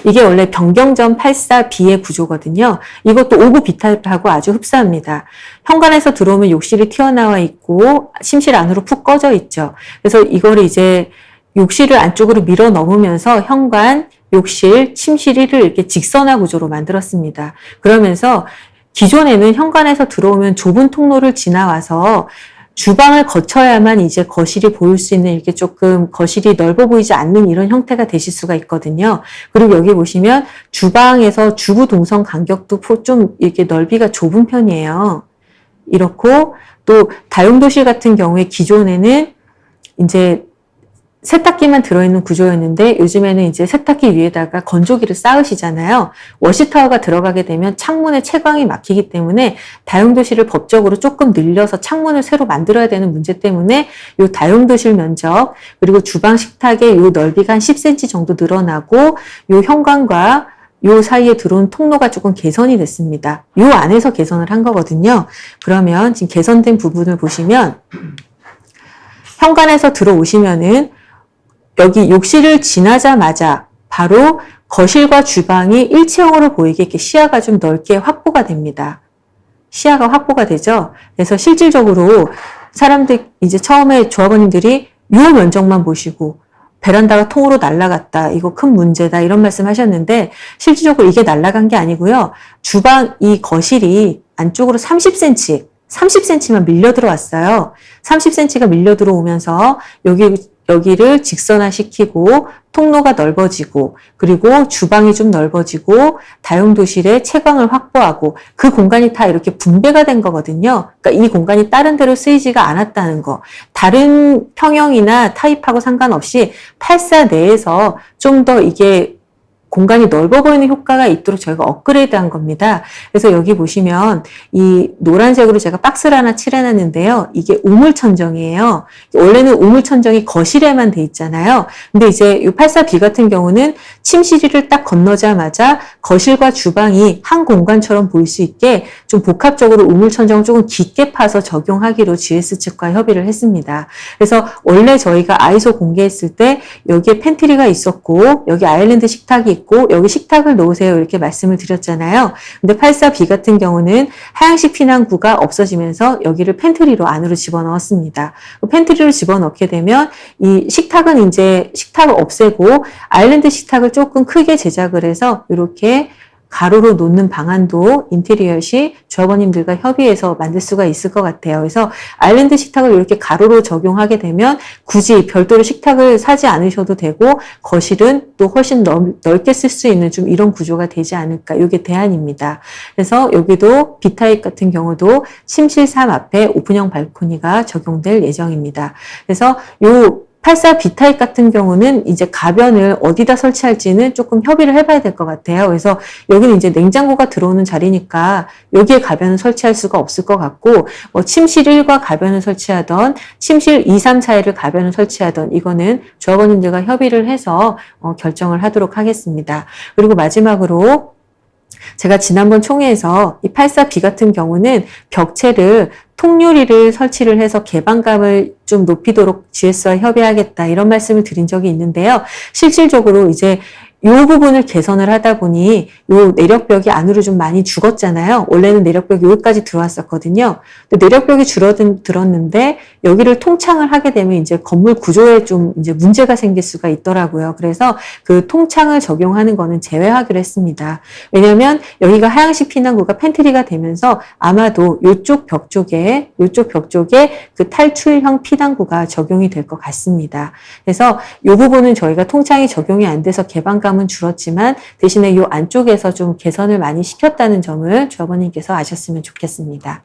이게 원래 변경 전 84B의 구조거든요. 이것도 5구 B타입하고 아주 흡사합니다. 현관에서 들어오면 욕실이 튀어나와 있고 침실 안으로 푹 꺼져 있죠. 그래서 이거를 이제 욕실을 안쪽으로 밀어 넣으면서 현관, 욕실, 침실 1을 이렇게 직선화 구조로 만들었습니다. 그러면서 기존에는 현관에서 들어오면 좁은 통로를 지나와서 주방을 거쳐야만 이제 거실이 보일 수 있는, 이렇게 조금 거실이 넓어 보이지 않는 이런 형태가 되실 수가 있거든요. 그리고 여기 보시면 주방에서 주부 동선 간격도 좀 이렇게 넓이가 좁은 편이에요. 이렇고, 또 다용도실 같은 경우에 기존에는 이제 세탁기만 들어있는 구조였는데 요즘에는 이제 세탁기 위에다가 건조기를 쌓으시잖아요. 워시타워가 들어가게 되면 창문에 채광이 막히기 때문에 다용도실을 법적으로 조금 늘려서 창문을 새로 만들어야 되는 문제 때문에 요 다용도실 면적, 그리고 주방 식탁의 요 넓이가 한 10cm 정도 늘어나고, 요 현관과 요 사이에 들어온 통로가 조금 개선이 됐습니다. 요 안에서 개선을 한 거거든요. 그러면 지금 개선된 부분을 보시면 현관에서 들어오시면은 여기 욕실을 지나자마자 바로 거실과 주방이 일체형으로 보이게 이렇게 시야가 좀 넓게 확보가 됩니다. 시야가 확보가 되죠. 그래서 실질적으로 사람들 이제 처음에 조합원님들이 요 면적만 보시고 베란다가 통으로 날아갔다, 이거 큰 문제다 이런 말씀 하셨는데, 실질적으로 이게 날아간 게 아니고요. 주방 이 거실이 안쪽으로 30cm만 밀려 들어왔어요. 30cm가 밀려 들어오면서 여기를 직선화시키고 통로가 넓어지고, 그리고 주방이 좀 넓어지고 다용도실에 채광을 확보하고, 그 공간이 다 이렇게 분배가 된 거거든요. 그러니까 이 공간이 다른 데로 쓰이지가 않았다는 거. 다른 평형이나 타입하고 상관없이 84 내에서 좀 더 이게 공간이 넓어 보이는 효과가 있도록 저희가 업그레이드한 겁니다. 그래서 여기 보시면 이 노란색으로 제가 박스를 하나 칠해놨는데요. 이게 우물천정이에요. 원래는 우물천정이 거실에만 돼 있잖아요. 근데 이제 이 84B 같은 경우는 침실을 딱 건너자마자 거실과 주방이 한 공간처럼 보일 수 있게 좀 복합적으로 우물천정을 조금 깊게 파서 적용하기로 GS 측과 협의를 했습니다. 그래서 원래 저희가 아이소 공개했을 때 여기에 팬트리가 있었고 여기 아일랜드 식탁이 있고 여기 식탁을 놓으세요 이렇게 말씀을 드렸잖아요. 근데 84B 같은 경우는 하향식 피난구가 없어지면서 여기를 팬트리로 안으로 집어넣었습니다. 팬트리로 집어넣게 되면 이 식탁은 이제 식탁을 없애고 아일랜드 식탁을 조금 크게 제작을 해서 이렇게 가로로 놓는 방안도 인테리어시 조합원님들과 협의해서 만들 수가 있을 것 같아요. 그래서 아일랜드 식탁을 이렇게 가로로 적용하게 되면 굳이 별도로 식탁을 사지 않으셔도 되고 거실은 또 훨씬 넓게 쓸 수 있는 좀 이런 구조가 되지 않을까. 이게 대안입니다. 그래서 여기도 B타입 같은 경우도 침실 3 앞에 오픈형 발코니가 적용될 예정입니다. 그래서 요 84B타입 같은 경우는 이제 가변을 어디다 설치할지는 조금 협의를 해봐야 될 것 같아요. 그래서 여기는 이제 냉장고가 들어오는 자리니까 여기에 가변을 설치할 수가 없을 것 같고, 뭐 침실 1과 가변을 설치하던, 침실 2, 3, 4에를 가변을 설치하던, 이거는 조합원님들과 협의를 해서 결정을 하도록 하겠습니다. 그리고 마지막으로 제가 지난번 총회에서 이 84B 같은 경우는 벽체를 통유리를 설치를 해서 개방감을 좀 높이도록 GS와 협의하겠다 이런 말씀을 드린 적이 있는데요. 실질적으로 이제 이 부분을 개선을 하다 보니 이 내력벽이 안으로 좀 많이 죽었잖아요. 원래는 내력벽이 여기까지 들어왔었거든요. 근데 내력벽이 들었는데 여기를 통창을 하게 되면 이제 건물 구조에 좀 이제 문제가 생길 수가 있더라고요. 그래서 그 통창을 적용하는 거는 제외하기로 했습니다. 왜냐하면 여기가 하향식 피난구가 팬트리가 되면서 아마도 이쪽 벽 쪽에 그 탈출형 피난구가 적용이 될 것 같습니다. 그래서 이 부분은 저희가 통창이 적용이 안 돼서 개방감은 줄었지만 대신에 이 안쪽에서 좀 개선을 많이 시켰다는 점을 조합원님께서 아셨으면 좋겠습니다.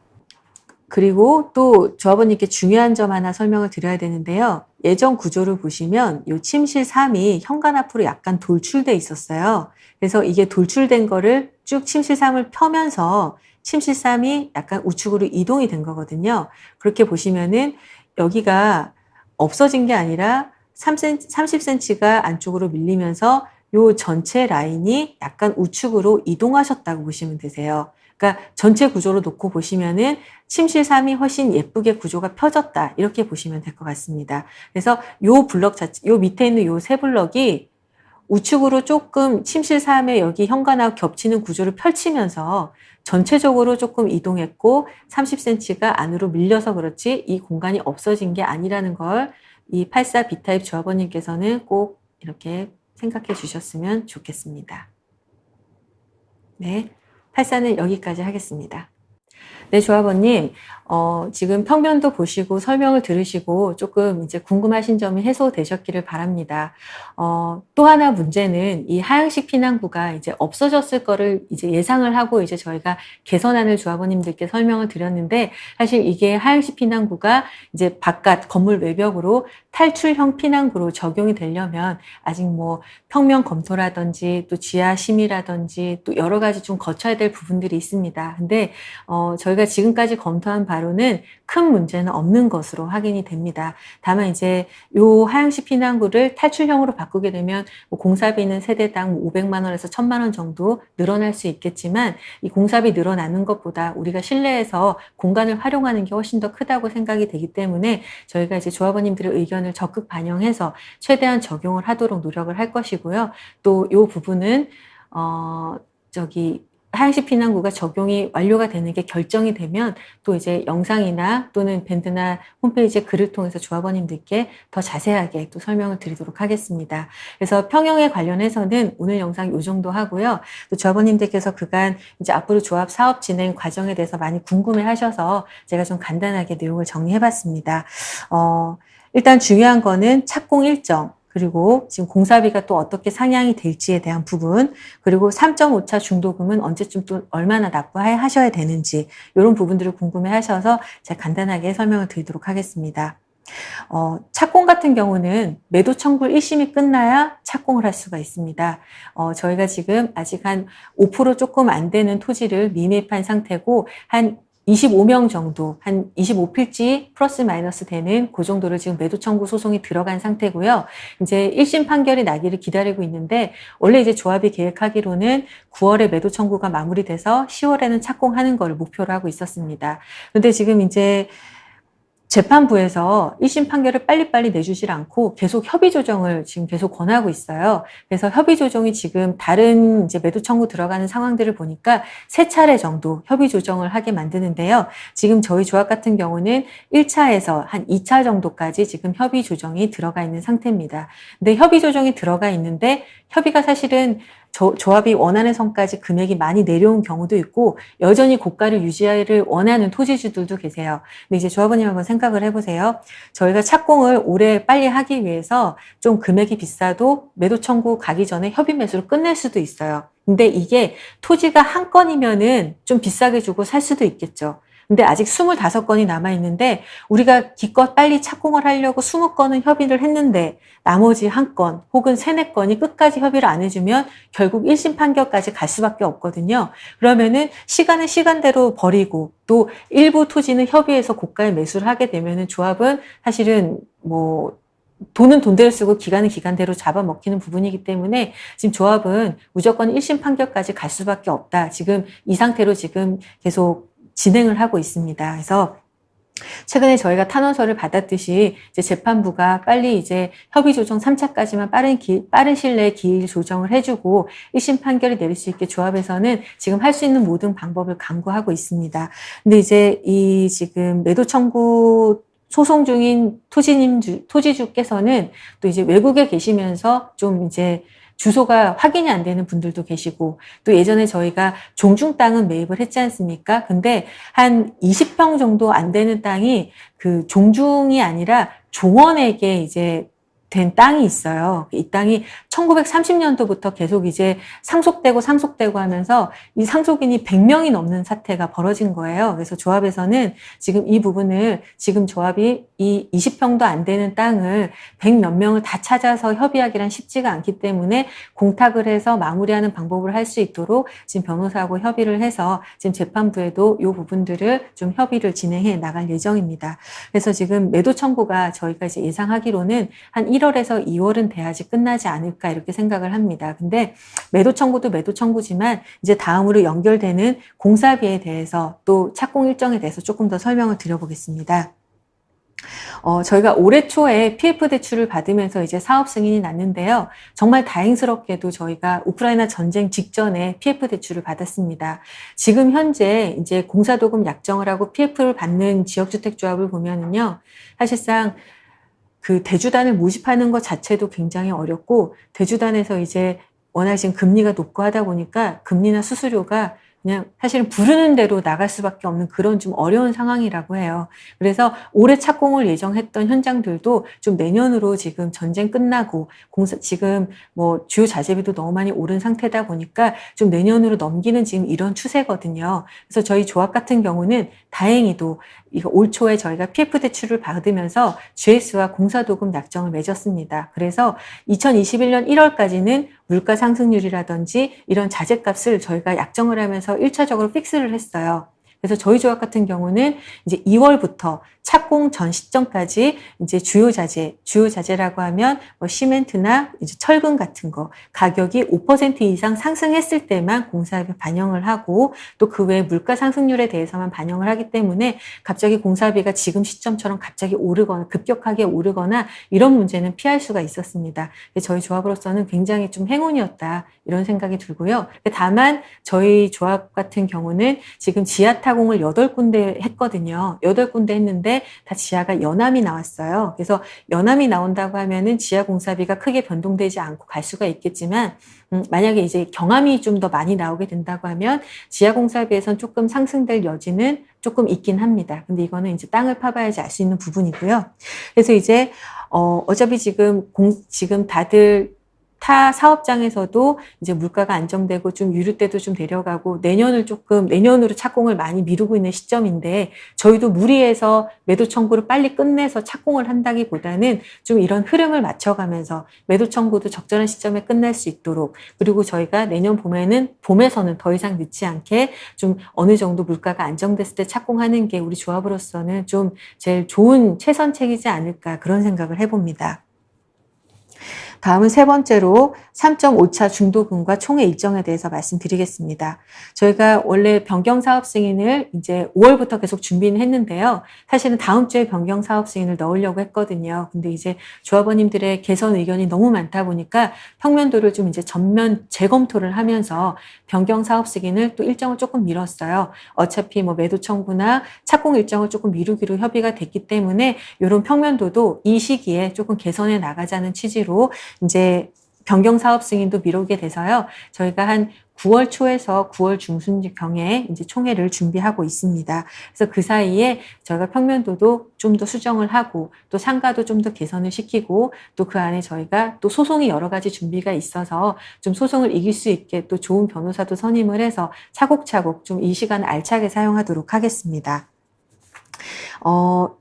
그리고 또 조합원님께 중요한 점 하나 설명을 드려야 되는데요. 예전 구조를 보시면 이 침실 3이 현관 앞으로 약간 돌출돼 있었어요. 그래서 이게 돌출된 거를 쭉 침실 3을 펴면서 침실 3이 약간 우측으로 이동이 된 거거든요. 그렇게 보시면은 여기가 없어진 게 아니라 30cm가 안쪽으로 밀리면서 요 전체 라인이 약간 우측으로 이동하셨다고 보시면 되세요. 그러니까 전체 구조로 놓고 보시면은 침실 3이 훨씬 예쁘게 구조가 펴졌다. 이렇게 보시면 될 것 같습니다. 그래서 요 블럭 자체, 요 밑에 있는 요 세 블럭이 우측으로 조금 침실 3의 여기 현관하고 겹치는 구조를 펼치면서 전체적으로 조금 이동했고 30cm가 안으로 밀려서 그렇지 이 공간이 없어진 게 아니라는 걸 이 84B타입 조합원님께서는 꼭 이렇게 생각해 주셨으면 좋겠습니다. 네, 84는 여기까지 하겠습니다. 네, 조합원님, 지금 평면도 보시고 설명을 들으시고 조금 이제 궁금하신 점이 해소되셨기를 바랍니다. 또 하나 문제는 이 하향식 피난구가 이제 없어졌을 거를 이제 예상을 하고 이제 저희가 개선안을 조합원님들께 설명을 드렸는데 사실 이게 하향식 피난구가 이제 바깥 건물 외벽으로 탈출형 피난구로 적용이 되려면 아직 뭐 평면 검토라든지 또 지하 심의라든지 또 여러 가지 좀 거쳐야 될 부분들이 있습니다. 근데 저희가 지금까지 검토한 바로는 큰 문제는 없는 것으로 확인이 됩니다. 다만 이제 요 하향식 피난구를 탈출형으로 바꾸게 되면 뭐 공사비는 세대당 500만 원에서 1000만 원 정도 늘어날 수 있겠지만 이 공사비 늘어나는 것보다 우리가 실내에서 공간을 활용하는 게 훨씬 더 크다고 생각이 되기 때문에 저희가 이제 조합원님들의 의견을 적극 반영해서 최대한 적용을 하도록 노력을 할 것이고요. 또 요 부분은 하향식 피난구가 적용이 완료가 되는 게 결정이 되면 또 이제 영상이나 또는 밴드나 홈페이지의 글을 통해서 조합원님들께 더 자세하게 또 설명을 드리도록 하겠습니다. 그래서 평형에 관련해서는 오늘 영상 요 정도 하고요. 또 조합원님들께서 그간 이제 앞으로 조합 사업 진행 과정에 대해서 많이 궁금해 하셔서 제가 좀 간단하게 내용을 정리해 봤습니다. 일단 중요한 거는 착공 일정, 그리고 지금 공사비가 또 어떻게 상향이 될지에 대한 부분, 그리고 3.5차 중도금은 언제쯤 또 얼마나 납부하셔야 되는지 이런 부분들을 궁금해 하셔서 제가 간단하게 설명을 드리도록 하겠습니다. 착공 같은 경우는 매도 청구 1심이 끝나야 착공을 할 수가 있습니다. 저희가 지금 아직 한 5% 조금 안 되는 토지를 미매입한 상태고, 한 25명 정도, 한 25필지 플러스 마이너스 되는 그 정도를 지금 매도 청구 소송이 들어간 상태고요. 이제 1심 판결이 나기를 기다리고 있는데, 원래 이제 조합이 계획하기로는 9월에 매도 청구가 마무리돼서 10월에는 착공하는 걸 목표로 하고 있었습니다. 근데 지금 이제 재판부에서 1심 판결을 빨리빨리 내주질 않고 계속 협의 조정을 지금 계속 권하고 있어요. 그래서 협의 조정이 지금 다른 이제 매도 청구 들어가는 상황들을 보니까 3차례 정도 협의 조정을 하게 만드는데요. 지금 저희 조합 같은 경우는 1차에서 한 2차 정도까지 지금 협의 조정이 들어가 있는 상태입니다. 근데 협의 조정이 들어가 있는데 협의가 사실은 조합이 원하는 선까지 금액이 많이 내려온 경우도 있고 여전히 고가를 유지를 원하는 토지주들도 계세요. 근데 이제 조합원님 한번 생각을 해보세요. 저희가 착공을 올해 빨리 하기 위해서 좀 금액이 비싸도 매도 청구 가기 전에 협의 매수를 끝낼 수도 있어요. 근데 이게 토지가 한 건이면은 좀 비싸게 주고 살 수도 있겠죠. 근데 아직 25건이 남아있는데 우리가 기껏 빨리 착공을 하려고 20건은 협의를 했는데 나머지 1건 혹은 3, 4건이 끝까지 협의를 안 해주면 결국 1심 판결까지 갈 수밖에 없거든요. 그러면은 시간은 시간대로 버리고 또 일부 토지는 협의해서 고가에 매수를 하게 되면은 조합은 사실은 돈은 돈대로 쓰고 기간은 기간대로 잡아먹히는 부분이기 때문에 지금 조합은 무조건 1심 판결까지 갈 수밖에 없다. 지금 이 상태로 지금 계속 진행을 하고 있습니다. 그래서 최근에 저희가 탄원서를 받았듯이 이제 재판부가 빨리 이제 협의 조정 3차까지만 빠른 시일 내에 기일 조정을 해주고 1심 판결이 내릴 수 있게 조합에서는 지금 할 수 있는 모든 방법을 강구하고 있습니다. 근데 이제 이 지금 매도 청구 소송 중인 토지주께서는 또 이제 외국에 계시면서 좀 이제 주소가 확인이 안 되는 분들도 계시고 또 예전에 저희가 종중 땅은 매입을 했지 않습니까? 근데 한 20평 정도 안 되는 땅이 그 종중이 아니라 종원에게 이제 된 땅이 있어요. 이 땅이 1930년도부터 계속 이제 상속되고 하면서 이 상속인이 100명이 넘는 사태가 벌어진 거예요. 그래서 조합에서는 지금 이 부분을 지금 조합이 이 20평도 안 되는 땅을 100몇 명을 다 찾아서 협의하기란 쉽지가 않기 때문에 공탁을 해서 마무리하는 방법을 할 수 있도록 지금 변호사하고 협의를 해서 지금 재판부에도 이 부분들을 좀 협의를 진행해 나갈 예정입니다. 그래서 지금 매도 청구가 저희가 이제 예상하기로는 한 1월에서 2월은 돼야지 끝나지 않을까 이렇게 생각을 합니다. 근데 매도 청구도 매도 청구지만 이제 다음으로 연결되는 공사비에 대해서 또 착공 일정에 대해서 조금 더 설명을 드려보겠습니다. 저희가 올해 초에 PF 대출을 받으면서 이제 사업 승인이 났는데요. 정말 다행스럽게도 저희가 우크라이나 전쟁 직전에 PF 대출을 받았습니다. 지금 현재 이제 공사도금 약정을 하고 PF를 받는 지역주택조합을 보면은요, 사실상 그 대주단을 모집하는 것 자체도 굉장히 어렵고 대주단에서 이제 워낙 지금 금리가 높고 하다 보니까 금리나 수수료가 그냥 사실은 부르는 대로 나갈 수밖에 없는 그런 좀 어려운 상황이라고 해요. 그래서 올해 착공을 예정했던 현장들도 좀 내년으로 지금 전쟁 끝나고 지금 주요 자재비도 너무 많이 오른 상태다 보니까 좀 내년으로 넘기는 지금 이런 추세거든요. 그래서 저희 조합 같은 경우는 다행히도 이거 올 초에 저희가 PF 대출을 받으면서 GS와 공사도금 약정을 맺었습니다. 그래서 2021년 1월까지는 물가 상승률이라든지 이런 자재값을 저희가 약정을 하면서 1차적으로 픽스를 했어요. 그래서 저희 조합 같은 경우는 이제 2월부터 착공 전 시점까지 이제 주요 자재라고 하면 시멘트나 이제 철근 같은 거 가격이 5% 이상 상승했을 때만 공사비에 반영을 하고 또 그 외에 물가 상승률에 대해서만 반영을 하기 때문에 갑자기 공사비가 지금 시점처럼 갑자기 오르거나 급격하게 오르거나 이런 문제는 피할 수가 있었습니다. 저희 조합으로서는 굉장히 좀 행운이었다 이런 생각이 들고요. 다만 저희 조합 같은 경우는 지금 지하 타공을 8군데 했거든요. 8군데 했는데 다 지하가 연함이 나왔어요. 그래서 연함이 나온다고 하면은 지하 공사비가 크게 변동되지 않고 갈 수가 있겠지만 만약에 이제 경함이 좀 더 많이 나오게 된다고 하면 지하 공사비에선 조금 상승될 여지는 조금 있긴 합니다. 근데 이거는 이제 땅을 파봐야지 알 수 있는 부분이고요. 그래서 이제 어차피 지금 다들 타 사업장에서도 이제 물가가 안정되고 좀 유류대도 좀 내려가고 내년으로 착공을 많이 미루고 있는 시점인데 저희도 무리해서 매도 청구를 빨리 끝내서 착공을 한다기보다는 좀 이런 흐름을 맞춰가면서 매도 청구도 적절한 시점에 끝날 수 있도록 그리고 저희가 내년 봄에서는 더 이상 늦지 않게 좀 어느 정도 물가가 안정됐을 때 착공하는 게 우리 조합으로서는 좀 제일 좋은 최선책이지 않을까 그런 생각을 해봅니다. 다음은 세 번째로 3.5차 중도금과 총회 일정에 대해서 말씀드리겠습니다. 저희가 원래 변경 사업 승인을 이제 5월부터 계속 준비는 했는데요. 사실은 다음 주에 변경 사업 승인을 넣으려고 했거든요. 근데 이제 조합원님들의 개선 의견이 너무 많다 보니까 평면도를 좀 이제 전면 재검토를 하면서 변경 사업 승인을 또 일정을 조금 미뤘어요. 어차피 뭐 매도 청구나 착공 일정을 조금 미루기로 협의가 됐기 때문에 이런 평면도도 이 시기에 조금 개선해 나가자는 취지로 이제 변경 사업 승인도 미루게 돼서요. 저희가 한 9월 초에서 9월 중순경에 이제 총회를 준비하고 있습니다. 그래서 그 사이에 저희가 평면도도 좀 더 수정을 하고 또 상가도 좀 더 개선을 시키고 또 그 안에 저희가 또 소송이 여러 가지 준비가 있어서 좀 소송을 이길 수 있게 또 좋은 변호사도 선임을 해서 차곡차곡 좀 이 시간을 알차게 사용하도록 하겠습니다.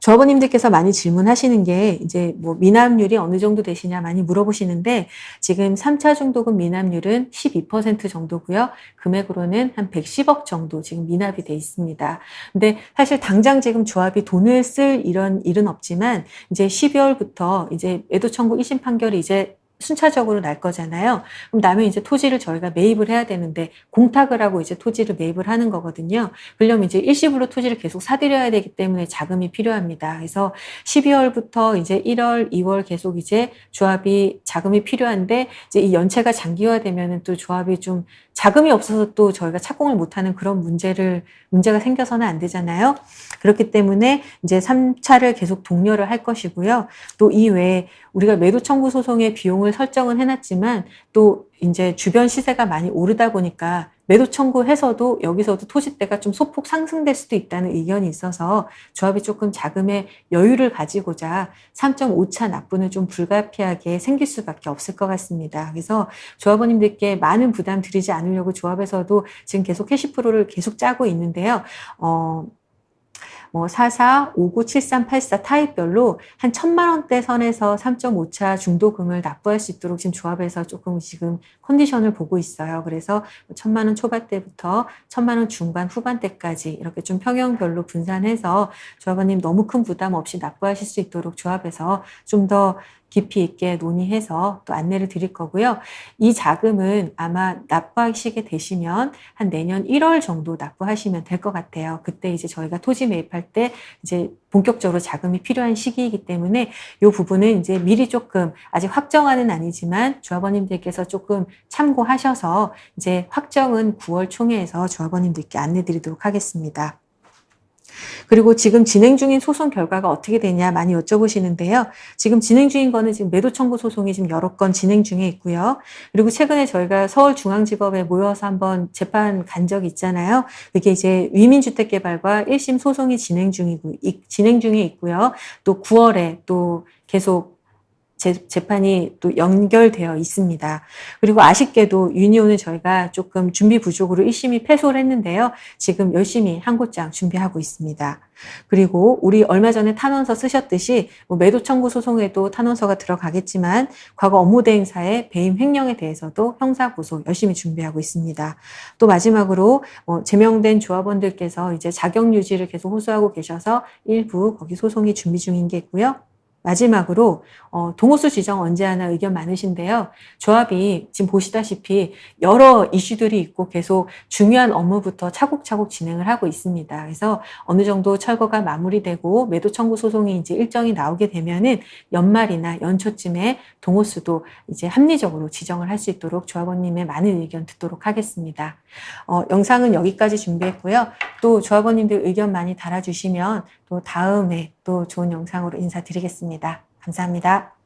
조합원님들께서 많이 질문하시는 게 이제 뭐 미납률이 어느 정도 되시냐 많이 물어보시는데 지금 3차 중도금 미납률은 12% 정도고요. 금액으로는 한 110억 정도 지금 미납이 돼 있습니다. 근데 사실 당장 지금 조합이 돈을 쓸 이런 일은 없지만 이제 12월부터 이제 매도 청구 1심 판결이 이제 순차적으로 날 거잖아요. 그럼 나면 이제 토지를 저희가 매입을 해야 되는데 공탁을 하고 이제 토지를 매입을 하는 거거든요. 그러려면 이제 일시불로 토지를 계속 사들여야 되기 때문에 자금이 필요합니다. 그래서 12월부터 이제 1월, 2월 계속 이제 조합이 자금이 필요한데 이제 이 연체가 장기화되면은 또 조합이 좀 자금이 없어서 또 저희가 착공을 못하는 그런 문제가 생겨서는 안 되잖아요. 그렇기 때문에 이제 3차를 계속 독려를 할 것이고요. 또 이외에 우리가 매도 청구 소송의 비용을 설정은 해놨지만 또 이제 주변 시세가 많이 오르다 보니까 매도 청구해서도 여기서도 토지대가 좀 소폭 상승될 수도 있다는 의견이 있어서 조합이 조금 자금의 여유를 가지고자 3.5차 납부는 좀 불가피하게 생길 수밖에 없을 것 같습니다. 그래서 조합원님들께 많은 부담 드리지 않으려고 조합에서도 지금 계속 캐시프로를 계속 짜고 있는데요. 44, 59, 73, 84 타입별로 한 1,000만 원대 선에서 3.5차 중도금을 납부할 수 있도록 지금 조합에서 조금 지금 컨디션을 보고 있어요. 그래서 1,000만 원 초반대부터 1,000만 원 중반 후반대까지 이렇게 좀 평형별로 분산해서 조합원님 너무 큰 부담 없이 납부하실 수 있도록 조합에서 좀 더 깊이 있게 논의해서 또 안내를 드릴 거고요. 이 자금은 아마 납부하시게 되시면 한 내년 1월 정도 납부하시면 될 것 같아요. 그때 이제 저희가 토지 매입할 때 이제 본격적으로 자금이 필요한 시기이기 때문에 이 부분은 이제 미리 조금 아직 확정안은 아니지만 조합원님들께서 조금 참고하셔서 이제 확정은 9월 총회에서 조합원님들께 안내 드리도록 하겠습니다. 그리고 지금 진행 중인 소송 결과가 어떻게 되냐 많이 여쭤보시는데요. 지금 진행 중인 거는 지금 매도 청구 소송이 지금 여러 건 진행 중에 있고요. 그리고 최근에 저희가 서울중앙지법에 모여서 한번 재판 간 적이 있잖아요. 그게 이제 위민주택개발과 1심 소송이 진행 중에 있고요. 또 9월에 또 계속 재판이 또 연결되어 있습니다. 그리고 아쉽게도 유니온은 저희가 조금 준비 부족으로 1심이 패소를 했는데요. 지금 열심히 항고장 준비하고 있습니다. 그리고 우리 얼마 전에 탄원서 쓰셨듯이 매도 청구 소송에도 탄원서가 들어가겠지만 과거 업무대행사의 배임 횡령에 대해서도 형사고소 열심히 준비하고 있습니다. 또 마지막으로 제명된 조합원들께서 이제 자격 유지를 계속 호소하고 계셔서 일부 거기 소송이 준비 중인 게 있고요. 마지막으로 동호수 지정 언제 하나 의견 많으신데요. 조합이 지금 보시다시피 여러 이슈들이 있고 계속 중요한 업무부터 차곡차곡 진행을 하고 있습니다. 그래서 어느 정도 철거가 마무리되고 매도 청구 소송이 이제 일정이 나오게 되면은 연말이나 연초쯤에 동호수도 이제 합리적으로 지정을 할 수 있도록 조합원님의 많은 의견 듣도록 하겠습니다. 영상은 여기까지 준비했고요. 또 조합원님들 의견 많이 달아주시면 또 다음에 또 좋은 영상으로 인사드리겠습니다. 감사합니다.